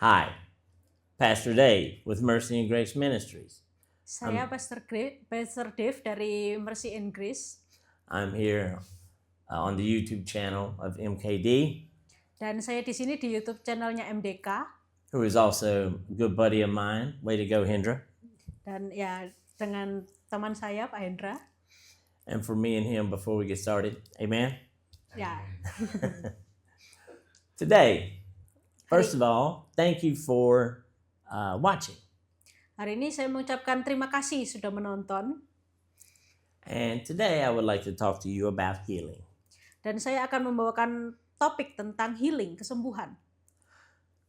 Hi, Pastor Dave with Mercy and Grace Ministries. Saya Pastor Dave dari Mercy and Grace. I'm here on the YouTube channel of MKD, Dan saya di sini di YouTube channelnya MDK. who is also a good buddy of mine. Way to go, Hendra. Dan ya dengan teman saya Pak Hendra. And for me and him before we get started. Amen. Ya. Today, first of all, thank you for watching. Hari ini saya mengucapkan terima kasih sudah menonton. And today I would like to talk to you about healing. Dan saya akan membawakan topik tentang healing, kesembuhan.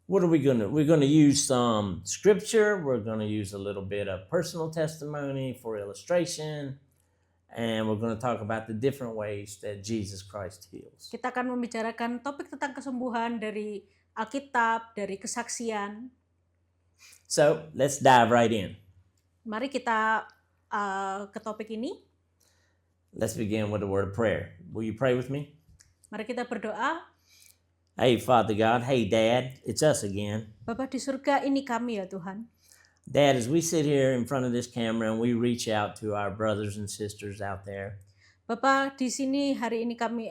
What are we going to? We're going to use some scripture. We're going to use a little bit of personal testimony for illustration. And we're going to talk about the different ways that Jesus Christ heals. Kita akan membicarakan topik tentang kesembuhan dari Alkitab, dari kesaksian. So let's dive right in. Mari kita ke topik ini. Let's begin with a word of prayer. Will you pray with me? Mari kita berdoa. Hey, Father God. Hey, Dad. It's us again. Bapa di surga, ini kami ya Tuhan. Dad, as we sit here in front of this camera and we reach out to our brothers and sisters out there, Bapak, di sini hari ini kami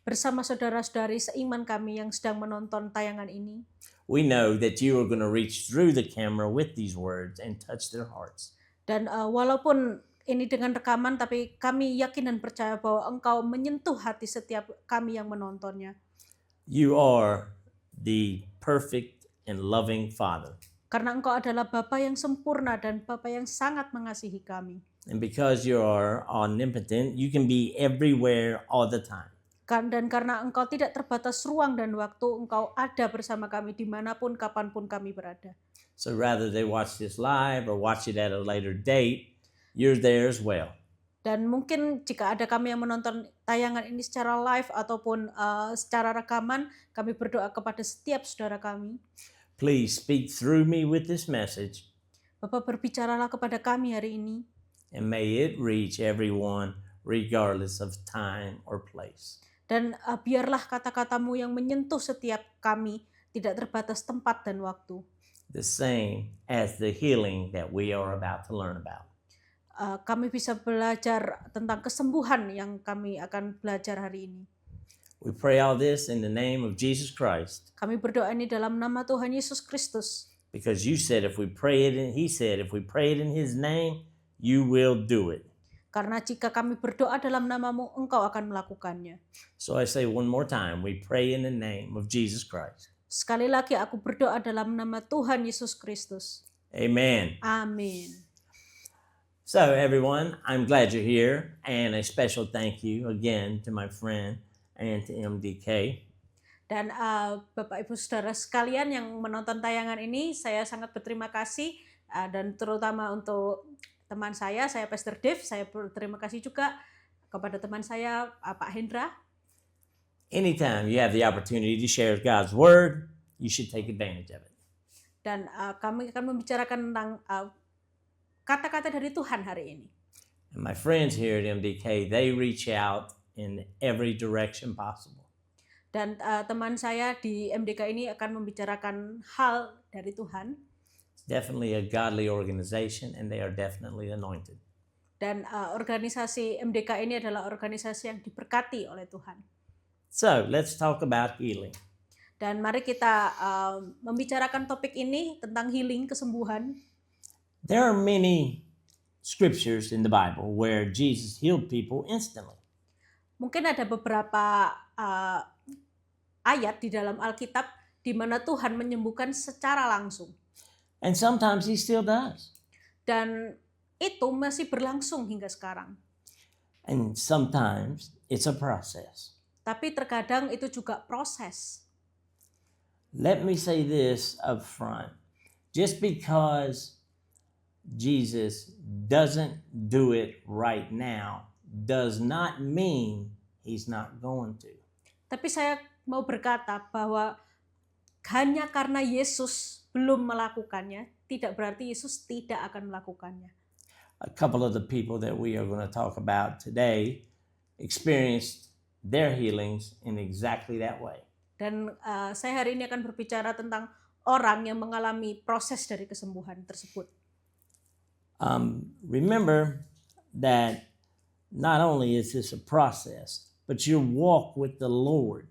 bersama saudara-saudari seiman kami yang sedang menonton tayangan ini. we know that you are going to reach through the camera with these words and touch their hearts. Dan walaupun ini dengan rekaman, tapi kami yakin dan percaya bahwa Engkau menyentuh hati setiap kami yang menontonnya. You are the perfect and loving Father. Karena Engkau adalah Bapa yang sempurna dan Bapa yang sangat mengasihi kami. And because you are omnipotent, you can be everywhere all the time. Dan karena Engkau tidak terbatas ruang dan waktu, Engkau ada bersama kami dimanapun, kapanpun kami berada. So rather they watch this live or watch it at a later date, you're there as well. Dan mungkin jika ada kami yang menonton tayangan ini secara live ataupun secara rekaman, kami berdoa kepada setiap saudara kami. Please speak through me with this message, Bapak berbicaralah kepada kami hari ini. and may it reach everyone regardless of time or place. Dan biarlah kata-katamu yang menyentuh setiap kami, tidak terbatas tempat dan waktu. The same as the healing that we are about to learn about. Kami bisa belajar tentang kesembuhan yang kami akan belajar hari ini. We pray all this in the name of Jesus Christ, Kami berdoa ini dalam nama Tuhan Yesus Kristus. because you said if we pray it in, he said if we pray it in his name, you will do it. Karena jika kami berdoa dalam namamu, Engkau akan melakukannya. So I say one more time, we pray in the name of Jesus Christ. Sekali lagi aku berdoa dalam nama Tuhan Yesus Kristus. Amen. Amin. So everyone, I'm glad you're here, and a special thank you again to my friend and to MDK. Dan Bapak Ibu Saudara sekalian yang menonton tayangan ini, saya sangat berterima kasih dan terutama untuk teman saya Pastor Dave, saya berterima kasih juga kepada teman saya Pak Hendra. Anytime you have the opportunity to share God's word, you should take advantage of it. Dan kami akan membicarakan tentang kata-kata dari Tuhan hari ini. And my friends here at MDK, they reach out in every direction possible. Dan teman saya di MDK ini akan membicarakan hal dari Tuhan. It's definitely a godly organization, and they are definitely anointed. Dan organisasi MDK ini adalah organisasi yang diberkati oleh Tuhan. So let's talk about healing. Dan mari kita membicarakan topik ini tentang healing, kesembuhan. There are many scriptures in the Bible where Jesus healed people instantly. Mungkin ada beberapa ayat di dalam Alkitab di mana Tuhan menyembuhkan secara langsung. And sometimes he still does. Dan itu masih berlangsung hingga sekarang. And sometimes it's a process. Tapi terkadang itu juga proses. Let me say this up front. Just because Jesus doesn't do it right now does not mean he's not going to. Tapi saya mau berkata bahwa hanya karena Yesus belum melakukannya, tidak berarti Yesus tidak akan melakukannya. A couple of the people that we are going to talk about today experienced their healings in exactly that way. Dan saya hari ini akan berbicara tentang orang yang mengalami proses dari kesembuhan tersebut. Remember that not only is this a process, but your walk with the Lord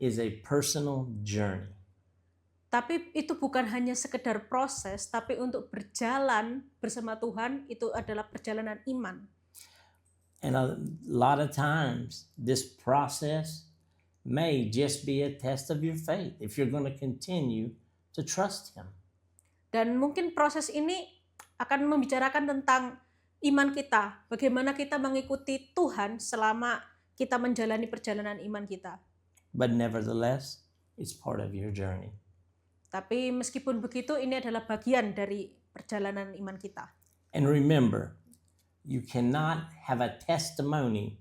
is a personal journey. Tapi itu bukan hanya sekedar proses, tapi untuk berjalan bersama Tuhan itu adalah perjalanan iman. And a lot of times, this process may just be a test of your faith if you're going to continue to trust Him. Dan mungkin proses ini akan membicarakan tentang iman kita, bagaimana kita mengikuti Tuhan selama kita menjalani perjalanan iman kita. But nevertheless, it's part of your journey. Tapi meskipun begitu, ini adalah bagian dari perjalanan iman kita. And remember, you cannot have a testimony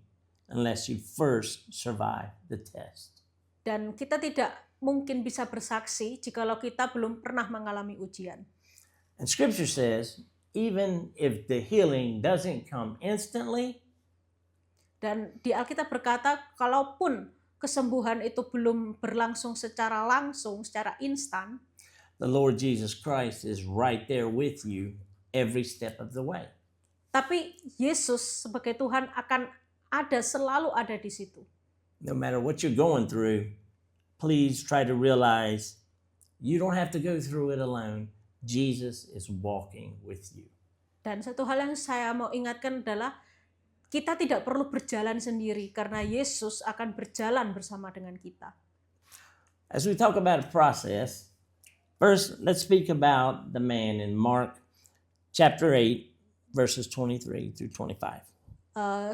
unless you first survive the test. Dan kita tidak mungkin bisa bersaksi jikalau kita belum pernah mengalami ujian. And Scripture says, even if the healing doesn't come instantly, dan di Alkitab berkata, kalaupun kesembuhan itu belum berlangsung secara langsung, secara instan, the Lord Jesus Christ is right there with you every step of the way. Tapi Yesus sebagai Tuhan selalu ada di situ. No matter what you're going through, please try to realize you don't have to go through it alone. Jesus is walking with you. Dan satu hal yang saya mau ingatkan adalah kita tidak perlu berjalan sendiri karena Yesus akan berjalan bersama dengan kita. As we talk about a process, first let's speak about the man in Mark chapter 8, verses 23 through 25.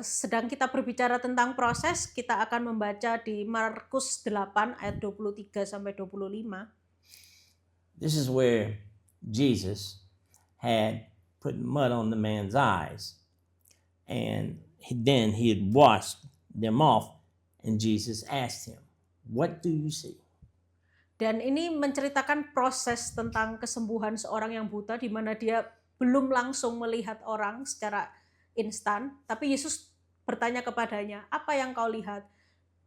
Sedang kita berbicara tentang proses, kita akan membaca di Markus 8 ayat 23 sampai 25. This is where Jesus had put mud on the man's eyes, and then he had washed them off, and Jesus asked him, "What do you see?" Dan ini menceritakan proses tentang kesembuhan seorang yang buta di mana dia belum langsung melihat orang secara instan, tapi Yesus bertanya kepadanya, "Apa yang kau lihat?"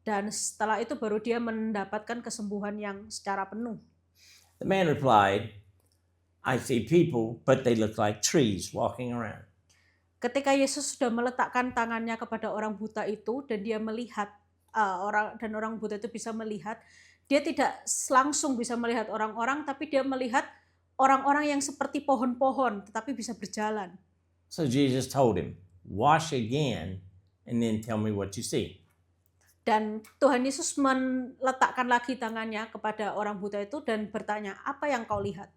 Dan setelah itu baru dia mendapatkan kesembuhan yang secara penuh. The man replied, "I see people, but they look like trees walking around." Ketika Yesus sudah meletakkan tangannya kepada orang buta itu dan dia melihat orang buta itu bisa melihat, dia tidak langsung bisa melihat orang-orang, tapi dia melihat orang-orang yang seperti pohon-pohon tetapi bisa berjalan. So Jesus told him, "Wash again and then tell me what you see." Dan Tuhan Yesus meletakkan lagi tangannya kepada orang buta itu dan bertanya, "Apa yang kau lihat?"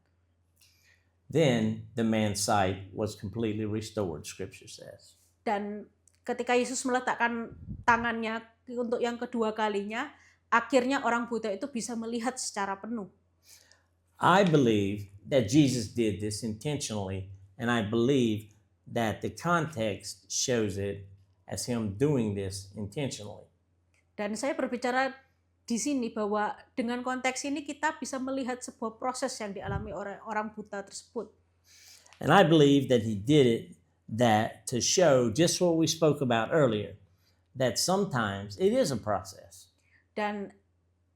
Then the man's sight was completely restored, Scripture says. Dan ketika Yesus meletakkan tangannya untuk yang kedua kalinya, akhirnya orang buta itu bisa melihat secara penuh. I believe that Jesus did this intentionally, and I believe that the context shows it as him doing this intentionally. Dan saya berbicara di sini bahwa dengan konteks ini kita bisa melihat sebuah proses yang dialami orang buta tersebut. And I believe that he did it that to show just what we spoke about earlier, that sometimes it is a process. Dan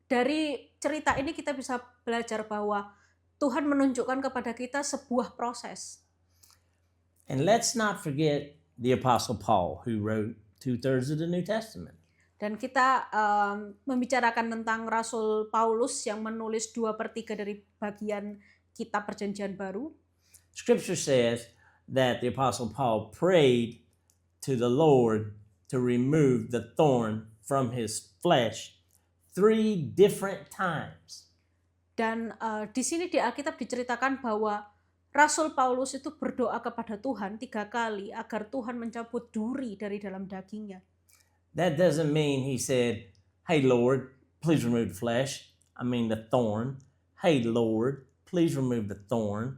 dari cerita ini kita bisa belajar bahwa Tuhan menunjukkan kepada kita sebuah proses. And let's not forget the Apostle Paul, who wrote 2/3 of the New Testament. Dan kita membicarakan tentang Rasul Paulus yang menulis 2/3 dari bagian kitab Perjanjian Baru. Scripture says that the Apostle Paul prayed to the Lord to remove the thorn from his flesh 3 different times. Dan di sini di Alkitab diceritakan bahwa Rasul Paulus itu berdoa kepada Tuhan 3 kali agar Tuhan mencabut duri dari dalam dagingnya. That doesn't mean he said, "Hey Lord, please remove the the thorn. Hey Lord, please remove the thorn."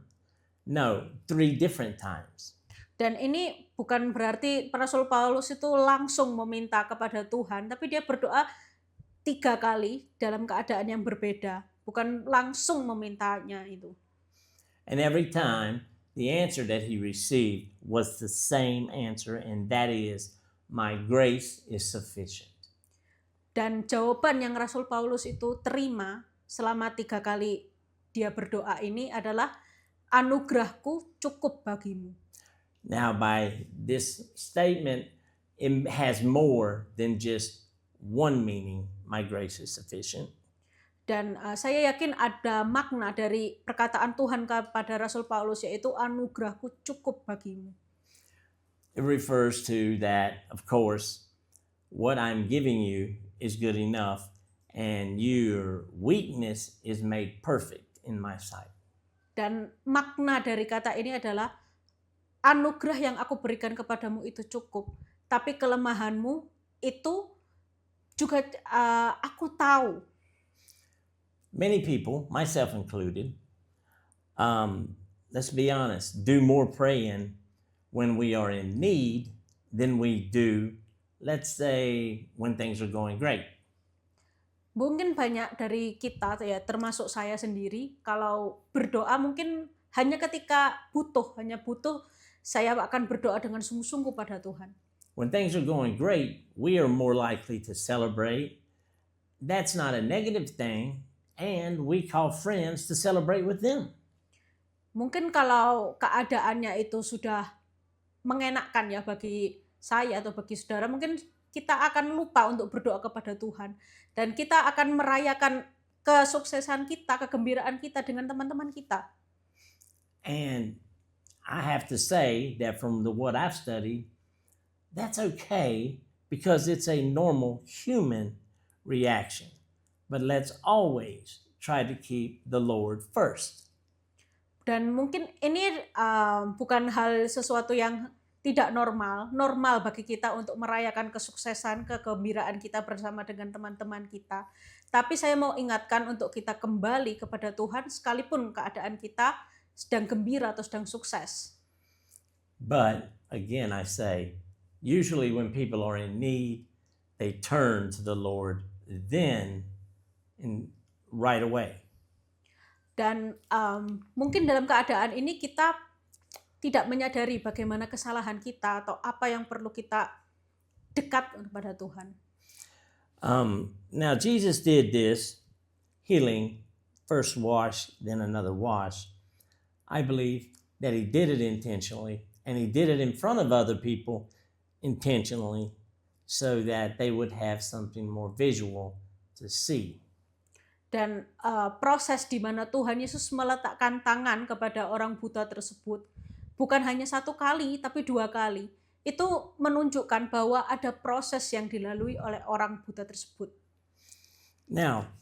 No, 3 different times. Dan ini bukan berarti Rasul Paulus itu langsung meminta kepada Tuhan, tapi dia berdoa 3 kali dalam keadaan yang berbeda, bukan langsung memintanya itu. And every time, the answer that he received was the same answer, and that is, "My grace is sufficient." Dan jawaban yang Rasul Paulus itu terima selama 3 kali dia berdoa ini adalah anugerahku cukup bagimu. Now, by this statement, it has more than just one meaning, my grace is sufficient. Dan saya yakin ada makna dari perkataan Tuhan kepada Rasul Paulus, yaitu anugerahku cukup bagimu. It refers to that, of course, what I'm giving you is good enough, and your weakness is made perfect in my sight. Dan makna dari kata ini adalah anugerah yang aku berikan kepadamu itu cukup, tapi kelemahanmu itu juga aku tahu. Many people, myself included, let's be honest, do more praying when we are in need than we do, let's say, when things are going great. Mungkin banyak dari kita, ya termasuk saya sendiri, kalau berdoa mungkin hanya ketika hanya butuh, saya akan berdoa dengan sungguh-sungguh pada Tuhan. When things are going great, we are more likely to celebrate. That's not a negative thing, and we call friends to celebrate with them. Mungkin kalau keadaannya itu sudah mengenakkan ya bagi saya atau bagi saudara, mungkin kita akan lupa untuk berdoa kepada Tuhan. Dan kita akan merayakan kesuksesan kita, kegembiraan kita dengan teman-teman kita. And I have to say that from what I've studied, that's okay because it's a normal human reaction. But let's always try to keep the Lord first. Dan mungkin ini bukan hal sesuatu yang tidak normal bagi kita untuk merayakan kesuksesan, kegembiraan kita bersama dengan teman-teman kita. Tapi saya mau ingatkan untuk kita kembali kepada Tuhan sekalipun keadaan kita sedang gembira atau sedang sukses. But again, I say, usually when people are in need, they turn to the Lord then and right away. Dan mungkin dalam keadaan ini kita tidak menyadari bagaimana kesalahan kita atau apa yang perlu kita dekat kepada Tuhan. Now Jesus did this healing, first wash, then another wash. I believe that he did it intentionally, and he did it in front of other people intentionally so that they would have something more visual to see. Dan proses di mana Tuhan Yesus meletakkan tangan kepada orang buta tersebut bukan hanya satu kali, tapi 2 kali. Itu menunjukkan bahwa ada proses yang dilalui oleh orang buta tersebut. Now,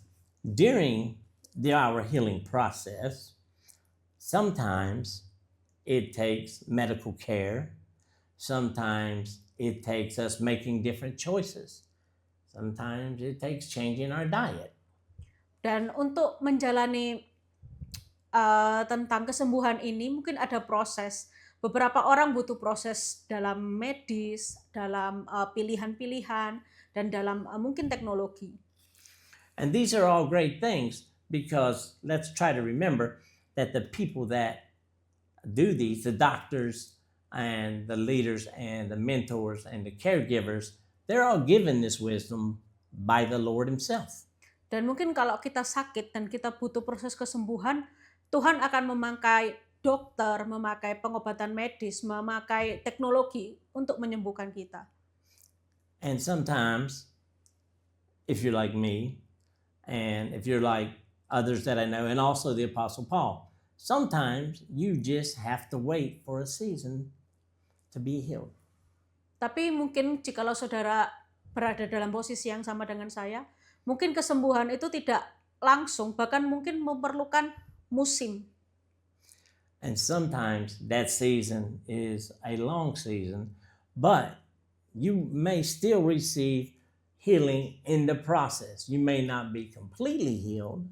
during our healing process, sometimes it takes medical care. Sometimes it takes us making different choices. Sometimes it takes changing our diet. Dan untuk menjalani tentang kesembuhan ini mungkin ada proses. Beberapa orang butuh proses dalam medis, dalam pilihan-pilihan, dan dalam mungkin teknologi. And these are all great things because let's try to remember that the people that do these, the doctors and the leaders and the mentors and the caregivers, they're all given this wisdom by the Lord himself. Dan mungkin kalau kita sakit dan kita butuh proses kesembuhan, Tuhan akan memakai dokter, memakai pengobatan medis, memakai teknologi untuk menyembuhkan kita. And sometimes, if you're like me, and if you're like others that I know, and also the Apostle Paul, sometimes you just have to wait for a season to be healed. Tapi mungkin jikalau saudara berada dalam posisi yang sama dengan saya, mungkin kesembuhan itu tidak langsung, bahkan mungkin memerlukan musim. And sometimes that season is a long season, but you may still receive healing in the process. You may not be completely healed,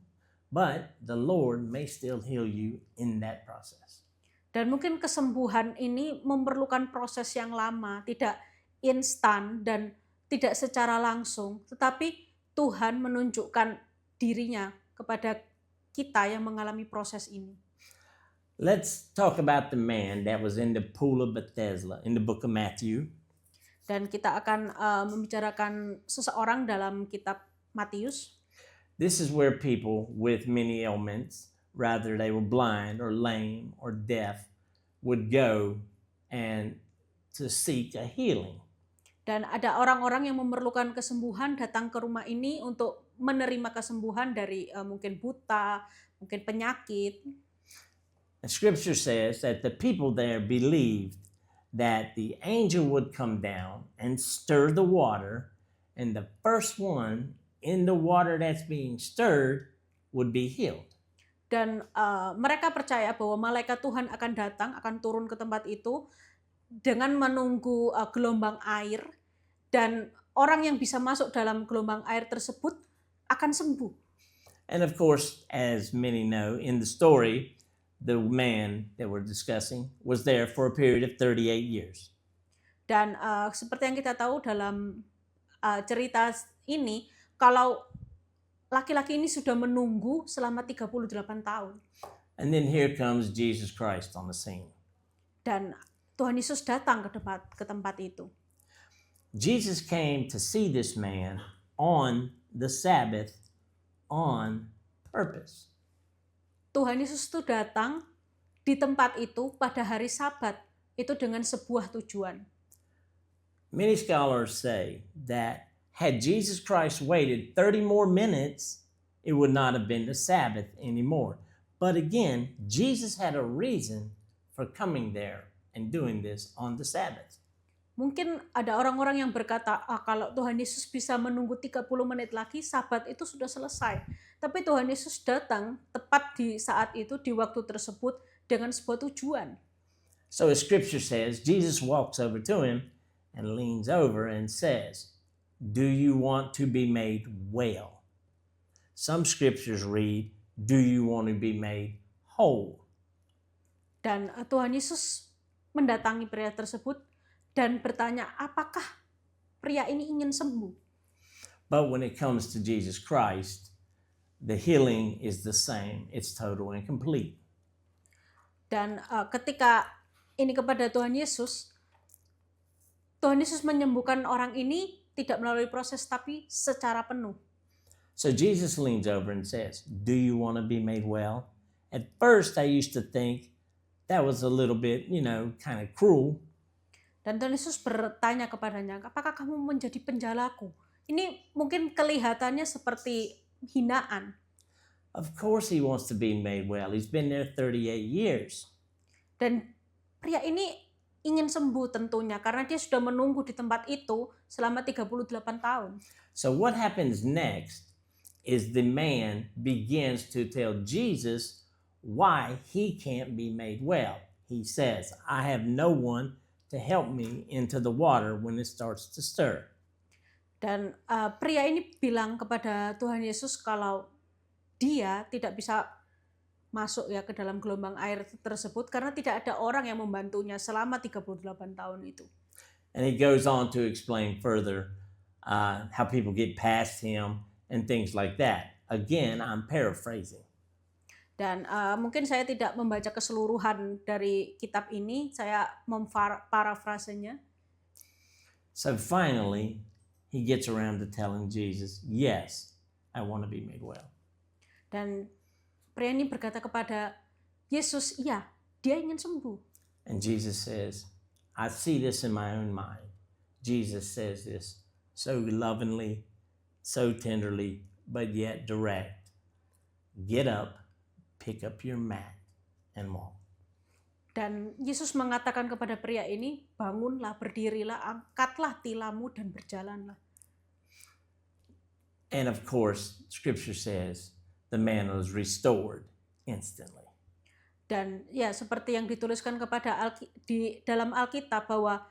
but the Lord may still heal you in that process. Dan mungkin kesembuhan ini memerlukan proses yang lama, tidak instan dan tidak secara langsung, tetapi Tuhan menunjukkan dirinya kepada kita yang mengalami proses ini. Let's talk about the man that was in the pool of Bethesda in the book of Matthew. Dan kita akan membicarakan seseorang dalam kitab Matius. This is where people with many ailments rather they were blind or lame or deaf, would go and to seek a healing. Dan ada orang-orang yang memerlukan kesembuhan datang ke rumah ini untuk menerima kesembuhan dari mungkin buta, mungkin penyakit. And scripture says that the people there believed that the angel would come down and stir the water, and the first one in the water that's being stirred would be healed. Dan mereka percaya bahwa malaikat Tuhan akan datang, akan turun ke tempat itu dengan menunggu gelombang air, dan orang yang bisa masuk dalam gelombang air tersebut akan sembuh. And of course, as many know, in the story, the man that we're discussing was there for a period of 38 years. Dan seperti yang kita tahu dalam cerita ini, kalau laki-laki ini sudah menunggu selama 38 tahun. And then here comes Jesus Christ on the scene. Dan Tuhan Yesus datang ke tempat itu. Jesus came to see this man on the Sabbath on purpose. Tuhan Yesus itu datang di tempat itu pada hari Sabat, itu dengan sebuah tujuan. Many scholars say that had Jesus Christ waited 30 more minutes, it would not have been the Sabbath anymore. But again, Jesus had a reason for coming there and doing this on the Sabbath. Mungkin ada orang-orang yang berkata, kalau Tuhan Yesus bisa menunggu 30 menit lagi, Sabat itu sudah selesai. Tapi Tuhan Yesus datang tepat di saat itu, di waktu tersebut, dengan sebuah tujuan. So as scripture says, Jesus walks over to him and leans over and says, "Do you want to be made well?" Some scriptures read, "Do you want to be made whole?" Dan Tuhan Yesus mendatangi pria tersebut dan bertanya, apakah pria ini ingin sembuh? But when it comes to Jesus Christ, the healing is the same. It's total and complete. Dan ketika ini kepada Tuhan Yesus menyembuhkan orang ini tidak melalui proses tapi secara penuh. So Jesus leans over and says, "Do you want to be made well?" At first, I used to think that was a little bit, kind of cruel. Dan Tuhan Yesus bertanya kepadanya, apakah kamu menjadi penjalaku? Ini mungkin kelihatannya seperti hinaan. Of course he wants to be made well. He's been there 38 years. Dan pria ini ingin sembuh tentunya karena dia sudah menunggu di tempat itu selama 38 tahun. So what happens next is the man begins to tell Jesus why he can't be made well. He says, "I have no one to help me into the water when it starts to stir." Dan pria ini bilang kepada Tuhan Yesus kalau dia tidak bisa masuk ya ke dalam gelombang air tersebut karena tidak ada orang yang membantunya selama 38 tahun itu. And he goes on to explain further how people get past him and things like that. Again, I'm paraphrasing. Dan mungkin saya tidak membaca keseluruhan dari kitab ini, saya memparafrasenya. So finally, he gets around to telling Jesus, "Yes, I want to be made well." Dan pria ini berkata kepada Yesus, iya, dia ingin sembuh. And Jesus says, "I see this in my own mind." Jesus says this so lovingly, so tenderly, but yet direct. "Get up, pick up your mat, and walk." Dan Yesus mengatakan kepada pria ini, bangunlah, berdirilah, angkatlah tilammu dan berjalanlah. And of course, scripture says the man was restored instantly. Dan ya seperti yang dituliskan di dalam Alkitab bahwa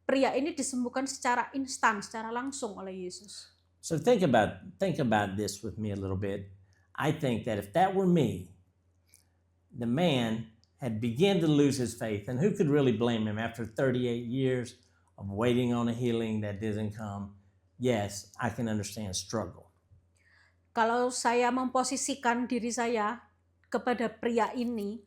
pria ini disembuhkan secara instan, secara langsung oleh Yesus. So think about this with me a little bit. I think that if that were me, the man had begun to lose his faith, and who could really blame him after 38 years of waiting on a healing that didn't come? Yes, I can understand struggle. Kalau saya memposisikan diri saya kepada pria ini,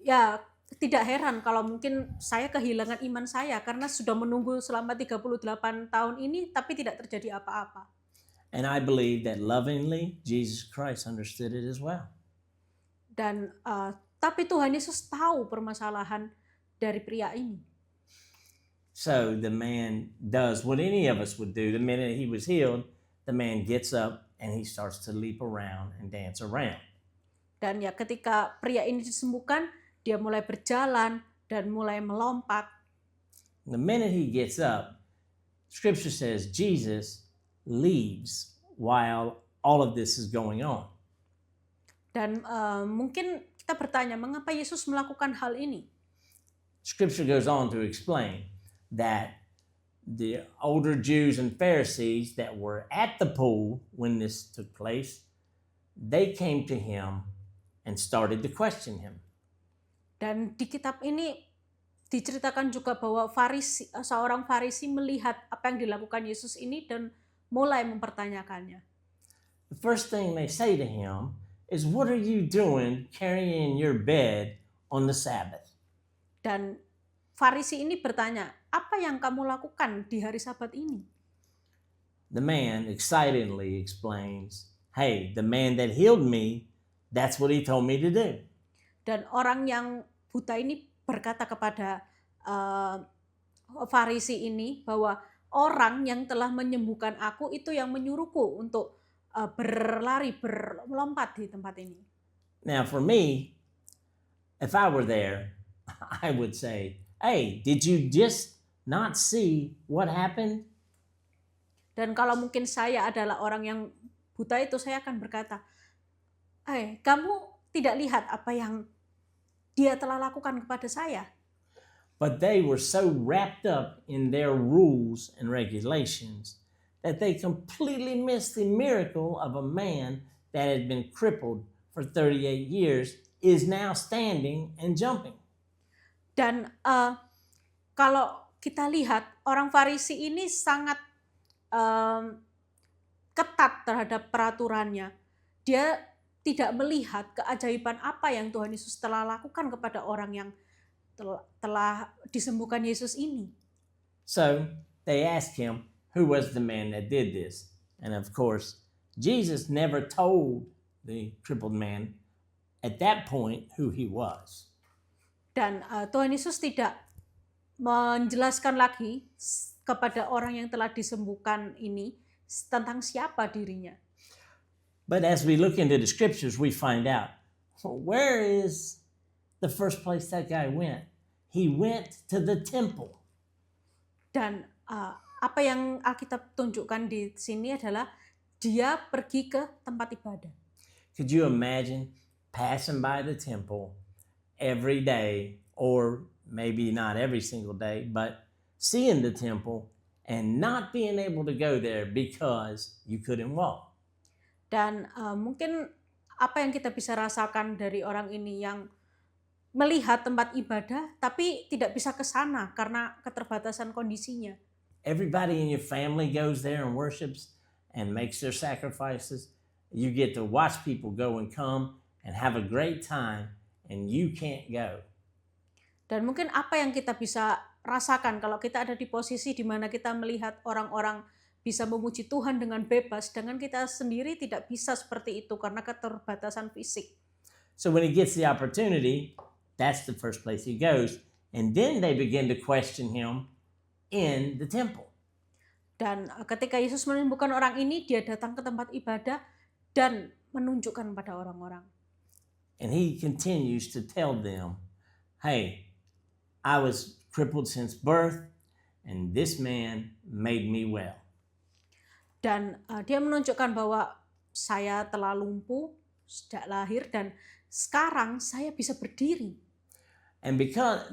ya tidak heran kalau mungkin saya kehilangan iman saya karena sudah menunggu selama 38 tahun ini tapi tidak terjadi apa-apa. And I believe that lovingly, Jesus Christ understood it as well. Dan tapi Tuhan Yesus tahu permasalahan dari pria ini. So the man does what any of us would do. The minute he was healed, the man gets up and he starts to leap around and dance around. Dan ya ketika pria ini disembuhkan, dia mulai berjalan dan mulai melompat. The minute he gets up, Scripture says Jesus leaves while all of this is going on. Dan mungkin kita bertanya, mengapa Yesus melakukan hal ini? Scripture goes on to explain that the older Jews and Pharisees that were at the pool when this took place, they came to him and started to question him. Dan di kitab ini diceritakan juga bahwa seorang Farisi melihat apa yang dilakukan Yesus ini dan mulai mempertanyakannya. The first thing they say to him is, "What are you doing carrying your bed on the Sabbath?" Dan Farisi ini bertanya, apa yang kamu lakukan di hari Sabat ini? The man excitedly explains, "Hey, the man that healed me, that's what he told me to do." Dan orang yang buta ini berkata kepada Farisi ini bahwa orang yang telah menyembuhkan aku itu yang menyuruhku untuk berlari, melompat di tempat ini. Now for me, if I were there, I would say, "Hey, did you just not see what happened?" Dan kalau mungkin saya adalah orang yang buta itu, saya akan berkata, kamu tidak lihat apa yang dia telah lakukan kepada saya? But they were so wrapped up in their rules and regulations that they completely missed the miracle of a man that had been crippled for 38 years is now standing and jumping. Dan kalau kita lihat, orang Farisi ini sangat ketat terhadap peraturannya. Dia tidak melihat keajaiban apa yang Tuhan Yesus telah lakukan kepada orang yang telah disembuhkan Yesus ini. So they asked him, who was the man that did this? And of course, Jesus never told the crippled man at that point who he was. Dan Tuhan Yesus tidak menjelaskan lagi kepada orang yang telah disembuhkan ini tentang siapa dirinya. But as we look into the scriptures, we find out, where is the first place that guy went? He went to the temple. Dan apa yang Alkitab tunjukkan di sini adalah dia pergi ke tempat ibadah. Could you imagine passing by the temple every day, or maybe not every single day, but seeing the temple and not being able to go there because you couldn't walk? Dan mungkin apa yang kita bisa rasakan dari orang ini yang melihat tempat ibadah tapi tidak bisa ke sana karena keterbatasan kondisinya. Everybody in your family goes there and worships and makes their sacrifices. You get to watch people go and come and have a great time, and you can't go. Dan mungkin apa yang kita bisa rasakan kalau kita ada di posisi di mana kita melihat orang-orang bisa memuji Tuhan dengan bebas, dengan kita sendiri tidak bisa seperti itu karena keterbatasan fisik. So when he gets the opportunity, that's the first place he goes. And then they begin to question him in the temple. Dan ketika Yesus menyembuhkan orang ini, dia datang ke tempat ibadah dan menunjukkan pada orang-orang. And he continues to tell them, hey, I was crippled since birth, and this man made me well. Dan dia menunjukkan bahwa saya telah lumpuh sejak lahir dan sekarang saya bisa berdiri. And because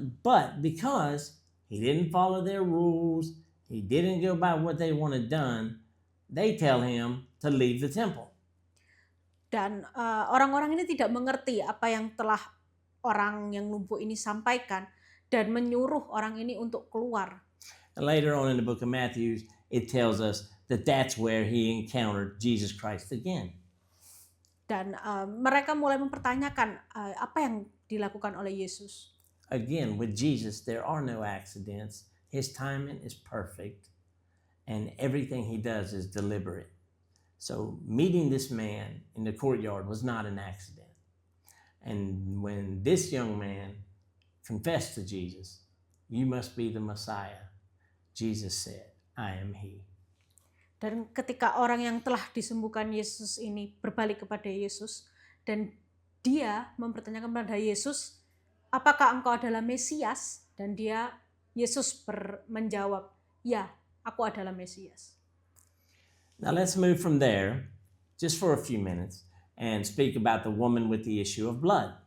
he didn't follow their rules, he didn't go by what they wanted done, they tell him to leave the temple. Dan orang-orang ini tidak mengerti apa yang telah orang yang lumpuh ini sampaikan dan menyuruh orang ini untuk keluar. And later on in the book of Matthew, it tells us that that's where he encountered Jesus Christ again. Dan mereka mulai mempertanyakan apa yang dilakukan oleh Yesus. Again, with Jesus, there are no accidents. His timing is perfect, and everything he does is deliberate. So meeting this man in the courtyard was not an accident. And when this young man confessed to Jesus, "You must be the Messiah," Jesus said, "I am he." Dan ketika orang yang telah disembuhkan Yesus ini berbalik kepada Yesus dan dia mempertanyakan kepada Yesus, "Apakah engkau adalah Mesias?" Dan Yesus menjawab, "Ya, aku adalah Mesias." Now let's move from there just for a few minutes and speak about the woman with the issue of blood.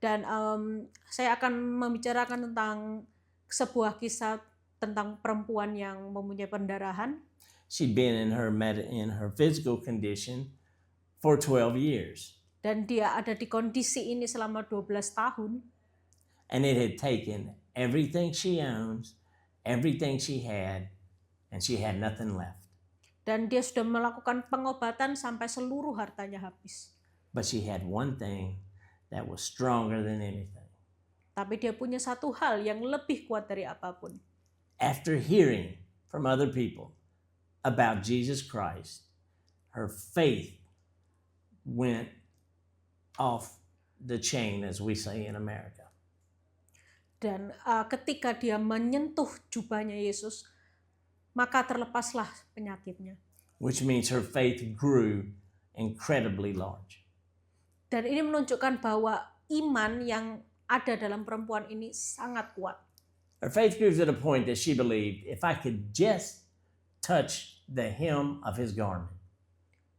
Dan saya akan membicarakan tentang sebuah kisah tentang perempuan yang mempunyai pendarahan. She'd been in her physical condition for 12 years. Dan dia ada di kondisi ini selama 12 tahun. And it had taken everything she owns, everything she had, and she had nothing left. Dan dia sudah melakukan pengobatan sampai seluruh hartanya habis. But she had one thing that was stronger than anything. Tapi dia punya satu hal yang lebih kuat dari apapun. After hearing from other people about Jesus Christ, her faith went off the chain, as we say in America. Dan ketika dia menyentuh jubahnya Yesus, maka terlepaslah penyakitnya. Which means her faith grew incredibly large. Dan ini menunjukkan bahwa iman yang ada dalam perempuan ini sangat kuat. Her faith grew to the point that she believed, if I could just touch the hem of his garment.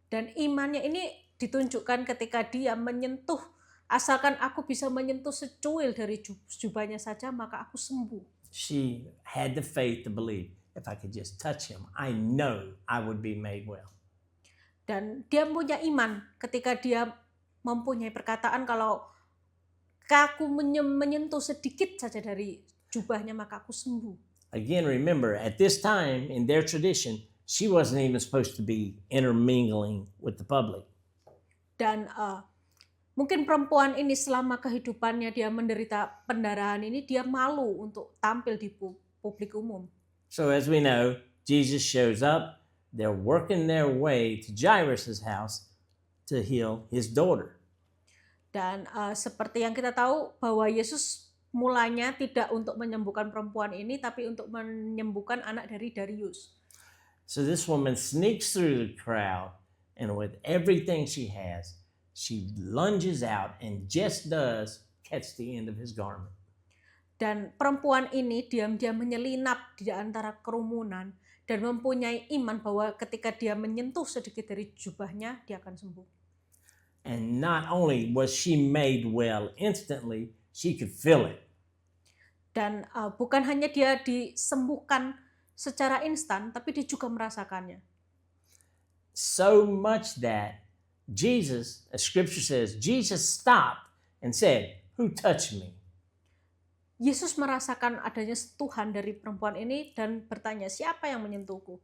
Dan imannya ini ditunjukkan ketika dia menyentuh, asalkan aku bisa menyentuh secuil dari jubahnya saja, maka aku sembuh. She had the faith to believe, if I could just touch him, I know I would be made well. Dan dia punya iman ketika dia mempunyai perkataan kalau aku menyentuh sedikit saja dari jubahnya maka aku sembuh. Again, remember, at this time in their tradition, she wasn't even supposed to be intermingling with the public. Dan mungkin perempuan ini selama kehidupannya dia menderita pendarahan ini, dia malu untuk tampil di publik umum. So as we know, Jesus shows up, they're working their way to Jairus' house to heal his daughter. Dan seperti yang kita tahu bahwa Yesus mulanya tidak untuk menyembuhkan perempuan ini, tapi untuk menyembuhkan anak dari Darius. So this woman sneaks through the crowd, and with everything she has, she lunges out and just does catch the end of his garment. Dan perempuan ini diam-diam menyelinap di antara kerumunan dan mempunyai iman bahwa ketika dia menyentuh sedikit dari jubahnya, dia akan sembuh. And not only was she made well instantly, she could feel it. Dan bukan hanya dia disembuhkan secara instan, tapi dia juga merasakannya. So much that Jesus, as scripture says, Jesus stopped and said, "Who touched me?" Yesus merasakan adanya sentuhan dari perempuan ini dan bertanya, siapa yang menyentuhku?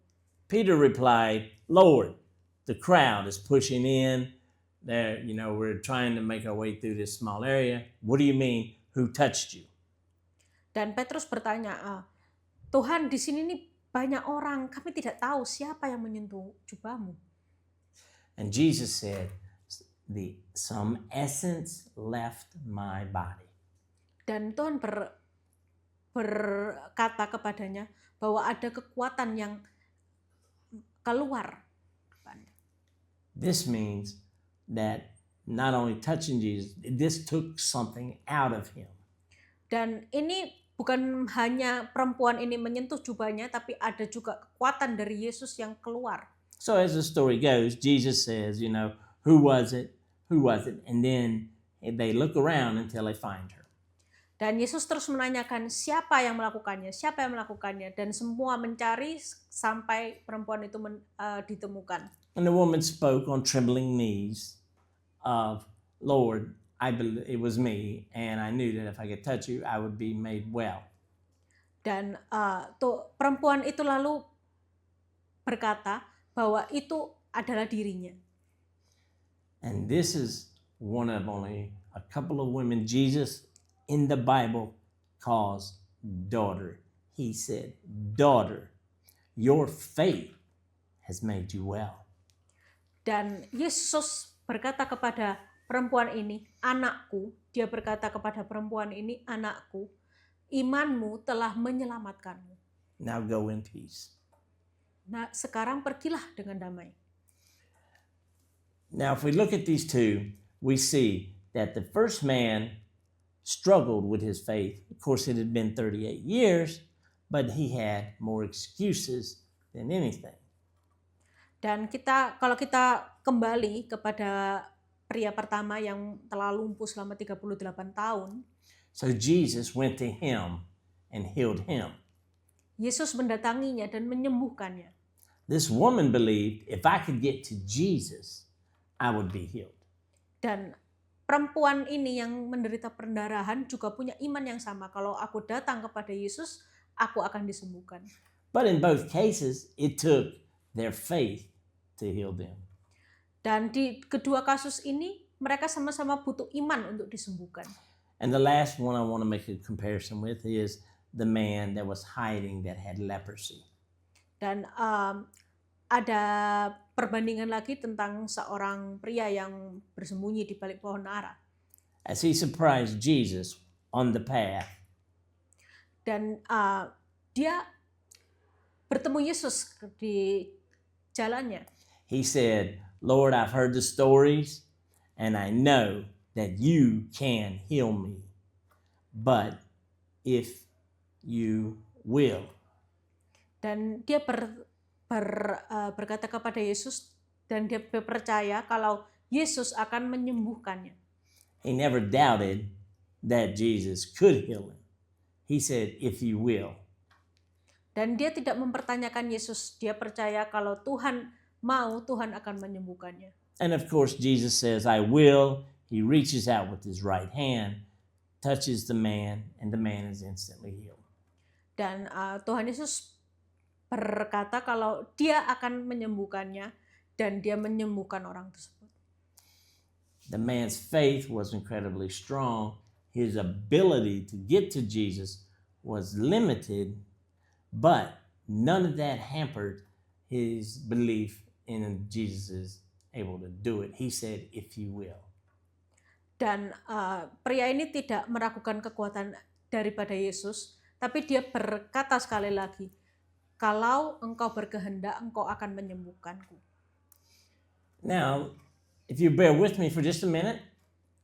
Peter replied, "Lord, the crowd is pushing in. There, we're trying to make our way through this small area. What do you mean, who touched you?" Dan Petrus bertanya, Tuhan, di sini nih banyak orang, kami tidak tahu siapa yang menyentuh jubahmu. And Jesus said, some essence left my body. Dan Tuhan berkata kepadanya bahwa ada kekuatan yang keluar. This means that not only touching Jesus, this took something out of him. Dan ini bukan hanya perempuan ini menyentuh jubahnya, tapi ada juga kekuatan dari Yesus yang keluar. So as the story goes, Jesus says, who was it? Who was it? And then they look around until they find her. Dan Yesus terus menanyakan siapa yang melakukannya, siapa yang melakukannya. Dan semua mencari sampai perempuan itu ditemukan. And the woman spoke on trembling knees of, "Lord, I believe it was me, and I knew that if I could touch you, I would be made well." Dan perempuan itu lalu berkata bahwa itu adalah dirinya. And this is one of only a couple of women Jesus in the Bible calls daughter. He said, "Daughter, your faith has made you well." Dan Yesus berkata kepada perempuan ini, anakku, dia berkata kepada perempuan ini, anakku, imanmu telah menyelamatkanmu. Now go in peace. Nah, sekarang pergilah dengan damai. Now, if we look at these two, we see that the first man struggled with his faith. Of course, it had been 38 years, but he had more excuses than anything. Dan kalau kita kembali kepada pria pertama yang telah lumpuh selama 38 tahun, So Jesus went to him and healed him. Yesus mendatanginya dan menyembuhkannya. This woman believed if I could get to Jesus, I would be healed. Dan perempuan ini yang menderita pendarahan juga punya iman yang sama. Kalau aku datang kepada Yesus, aku akan disembuhkan. But in both cases, it took their faith to heal them. Dan di kedua kasus ini, mereka sama-sama butuh iman untuk disembuhkan. And the last one I want to make a comparison with is the man that was hiding that had leprosy. Dan ada perbandingan lagi tentang seorang pria yang bersembunyi di balik pohon ara. As he surprised Jesus on the path, Dan dia bertemu Yesus di jalannya. he said, Lord, I've heard the stories, and I know that you can heal me. But if you will. Dan dia berkata kepada Yesus, dan dia percaya kalau Yesus akan menyembuhkannya. He never doubted that Jesus could heal him. He said, if you will. Dan dia tidak mempertanyakan Yesus, dia percaya kalau Tuhan mau, Tuhan akan menyembuhkannya. And of course, Jesus says, I will. He reaches out with his right hand, touches the man, and the man is instantly healed. Dan Tuhan Yesus berkata kalau dia akan menyembuhkannya, dan dia menyembuhkan orang tersebut. The man's faith was incredibly strong. His ability to get to Jesus was limited, but none of that hampered his belief in Jesus is able to do it. He said, if you will. Dan pria ini tidak meragukan kekuatan daripada Yesus, tapi dia berkata sekali lagi, kalau engkau berkehendak, engkau akan menyembuhkanku. Now, if you bear with me for just a minute,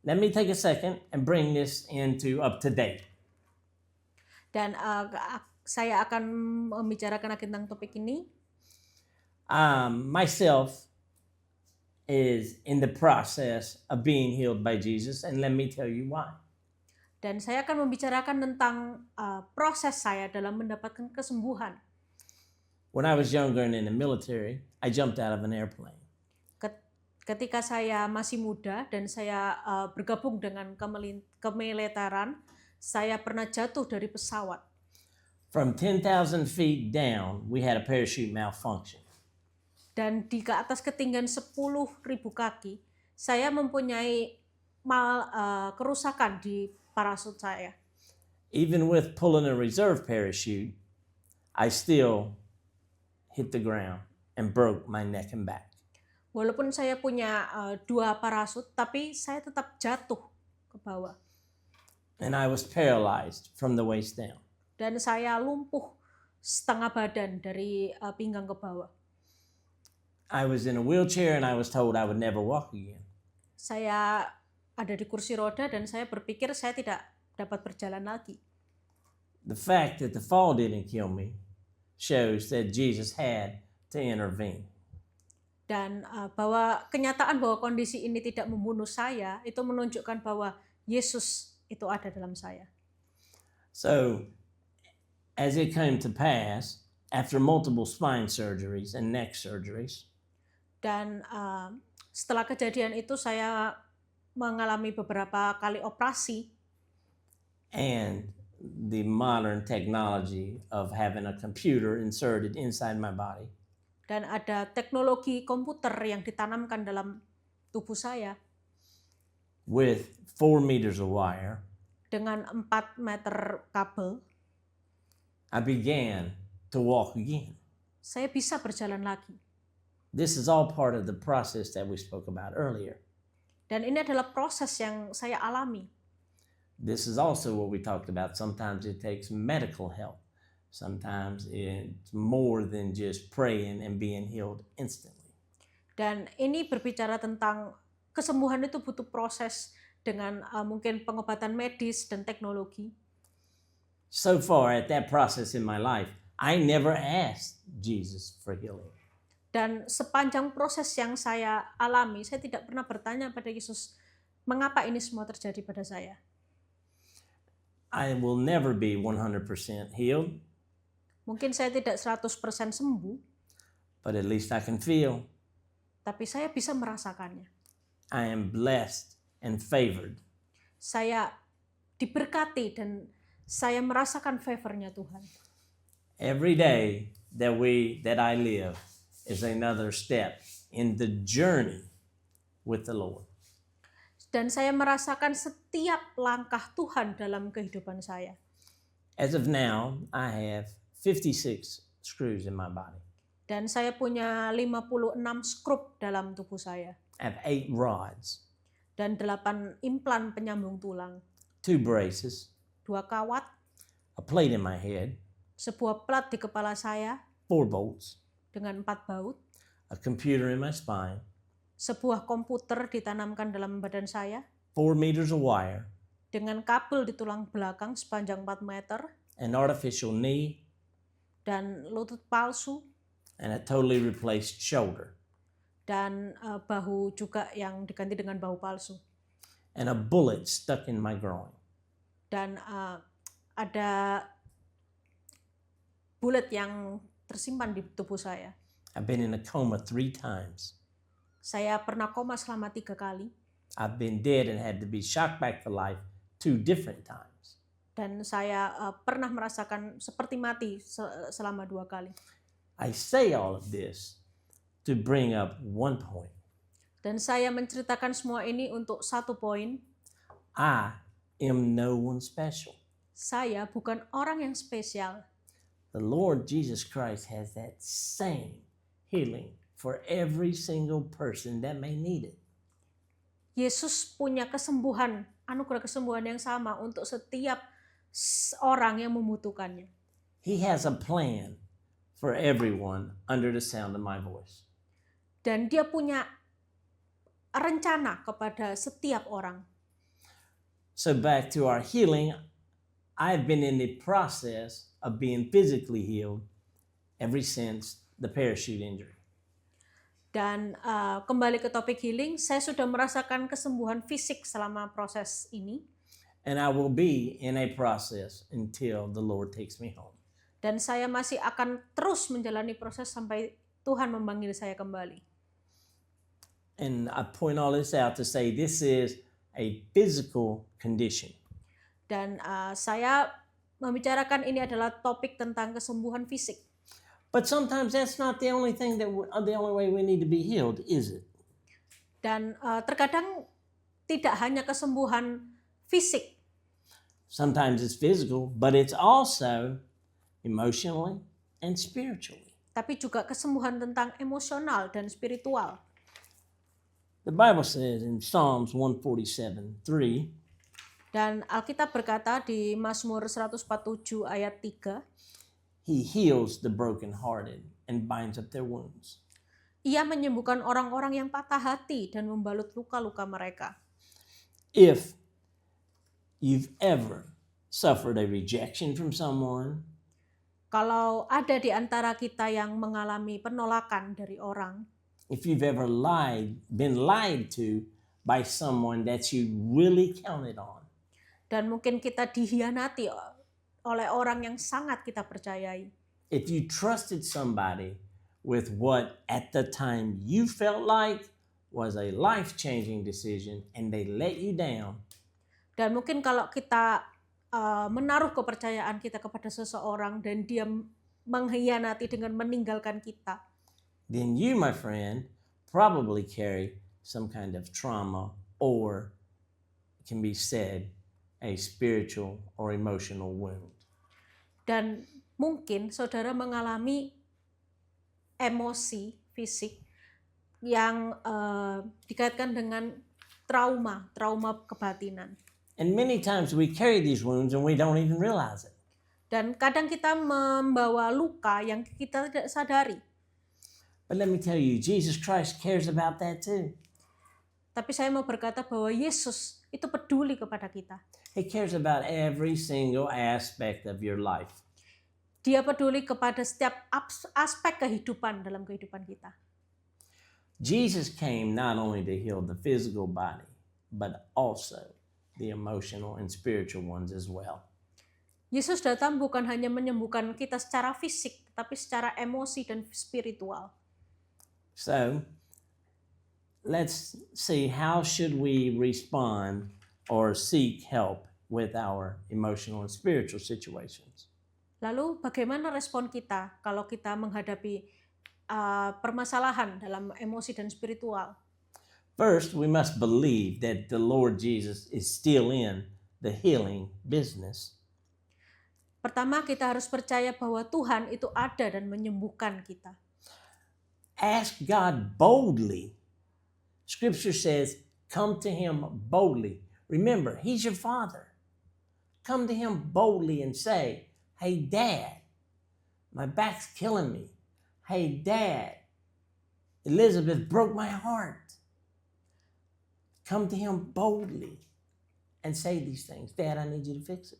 let me take a second and bring this into up to date. Dan saya akan membicarakan tentang topik ini. Myself is in the process of being healed by Jesus, and let me tell you why. Dan saya akan membicarakan tentang proses saya dalam mendapatkan kesembuhan. When I was younger and in the military, I jumped out of an airplane. Ketika saya masih muda dan saya bergabung dengan kemiliteran, saya pernah jatuh dari pesawat. From 10,000 feet down, we had a parachute malfunction. Dan di ke atas ketinggian 10.000 kaki, saya mempunyai kerusakan di parasut saya. Even with pulling a reserve parachute, I still hit the ground and broke my neck and back. Walaupun saya punya 2 parasut, tapi saya tetap jatuh ke bawah. And I was paralyzed from the waist down. Dan saya lumpuh setengah badan dari pinggang ke bawah. I was in a wheelchair and I was told I would never walk again. Saya ada di kursi roda dan saya berpikir saya tidak dapat berjalan lagi. The fact that the fall didn't kill me shows that Jesus had to intervene. Dan kenyataan bahwa kondisi ini tidak membunuh saya, itu menunjukkan bahwa Yesus itu ada dalam saya. So, as it came to pass, after multiple spine surgeries and neck surgeries, dan setelah kejadian itu saya mengalami beberapa kali operasi, and the modern technology of having a computer inserted inside my body, dan ada teknologi komputer yang ditanamkan dalam tubuh saya with 4 meters of wire, dengan 4 meter kabel, I began to walk again. saya bisa berjalan lagi. This is all part of the process that we spoke about earlier. Dan ini adalah proses yang saya alami. This is also what we talked about. Sometimes it takes medical help. Sometimes it's more than just praying and being healed instantly. Dan ini berbicara tentang kesembuhan itu butuh proses dengan mungkin pengobatan medis dan teknologi. So far at that process in my life, I never asked Jesus for healing. Dan sepanjang proses yang saya alami, saya tidak pernah bertanya pada Yesus, mengapa ini semua terjadi pada saya? I will never be 100% healed, Mungkin saya tidak 100% sembuh, but at least I can feel. tapi saya bisa merasakannya. I am blessed and favored. Saya diberkati dan saya merasakan favor-nya Tuhan. Every day that I live is another step in the journey with the Lord. Dan saya merasakan setiap langkah Tuhan dalam kehidupan saya. As of now, I have 56 screws in my body. Dan saya punya 56 skrup dalam tubuh saya. I have 8 rods, Dan 8 implan penyambung tulang. 2 braces, 2 kawat, a plate in my head, sebuah plat di kepala saya 4 bolts, dengan 4 baut, a computer in my spine, sebuah komputer ditanamkan dalam badan saya, 4 meters of wire, dengan kabel di tulang belakang sepanjang 4 meter, an artificial knee, dan lutut palsu, and a totally replaced shoulder, dan bahu juga yang diganti dengan bahu palsu. and a bullet stuck in my groin. Dan ada bullet yang tersimpan di tubuh saya. I've been in a coma 3 times. Saya pernah koma selama 3 kali. I've been dead and had to be shocked back to life 2 different times. Dan saya pernah merasakan seperti mati selama 2 kali. I say all of this to bring up one point. Dan saya menceritakan semua ini untuk satu poin. I am no one special. Saya bukan orang yang spesial. The Lord Jesus Christ has that same healing for every single person that may need it. Yesus punya kesembuhan, anugerah kesembuhan yang sama untuk setiap orang yang membutuhkannya. He has a plan for everyone under the sound of my voice. Dan dia punya rencana kepada setiap orang. So back to our healing, I've been in the process of being physically healed ever since the parachute injury. Dan kembali ke topik healing, saya sudah merasakan kesembuhan fisik selama proses ini. And I will be in a process until the Lord takes me home. Dan saya masih akan terus menjalani proses sampai Tuhan memanggil saya kembali. And I point all this out to say this is a physical condition. Dan saya membicarakan ini adalah topik tentang kesembuhan fisik. But sometimes that's not the only thing the only way we need to be healed, is it? Dan terkadang tidak hanya kesembuhan fisik, Sometimes it's physical, but it's also emotionally and spiritually. tapi juga kesembuhan tentang emosional dan spiritual. The Bible says in Psalms 147:3, Dan Alkitab berkata di Mazmur 147 ayat 3, He heals the brokenhearted and binds up their wounds. Ia menyembuhkan orang-orang yang patah hati dan membalut luka-luka mereka. If you've ever suffered a rejection from someone, Kalau ada di antara kita yang mengalami penolakan dari orang, if you've ever been lied to by someone that you really counted on, dan mungkin kita dihianati oleh orang yang sangat kita percayai, if you trusted somebody with what at the time you felt like was a life-changing decision and they let you down, dan mungkin kalau kita menaruh kepercayaan kita kepada seseorang dan dia mengkhianati dengan meninggalkan kita, then you, my friend, probably carry some kind of trauma, or it can be said a spiritual or emotional wound. dan mungkin saudara mengalami emosi fisik yang dikaitkan dengan trauma kebatinan. And many times we carry these wounds and we don't even realize it. Dan kadang kita membawa luka yang kita tidak sadari. But let me tell you, Jesus Christ cares about that too. Tapi saya mau berkata bahwa Yesus itu peduli kepada kita. He cares about every single aspect of your life. Dia peduli kepada setiap aspek kehidupan dalam kehidupan kita. Jesus came not only to heal the physical body, but also the emotional and spiritual ones as well. Yesus datang bukan hanya menyembuhkan kita secara fisik, tetapi secara emosi dan spiritual. So, let's see, how should we respond or seek help with our emotional and spiritual situations? Lalu bagaimana respon kita kalau kita menghadapi permasalahan dalam emosi dan spiritual? First, we must believe that the Lord Jesus is still in the healing business. Pertama, kita harus percaya bahwa Tuhan itu ada dan menyembuhkan kita. Ask God boldly. Scripture says, come to him boldly. Remember, he's your father. Come to him boldly and say, hey, Dad, my back's killing me. Hey, Dad, Elizabeth broke my heart. Come to him boldly and say these things. Dad, I need you to fix it.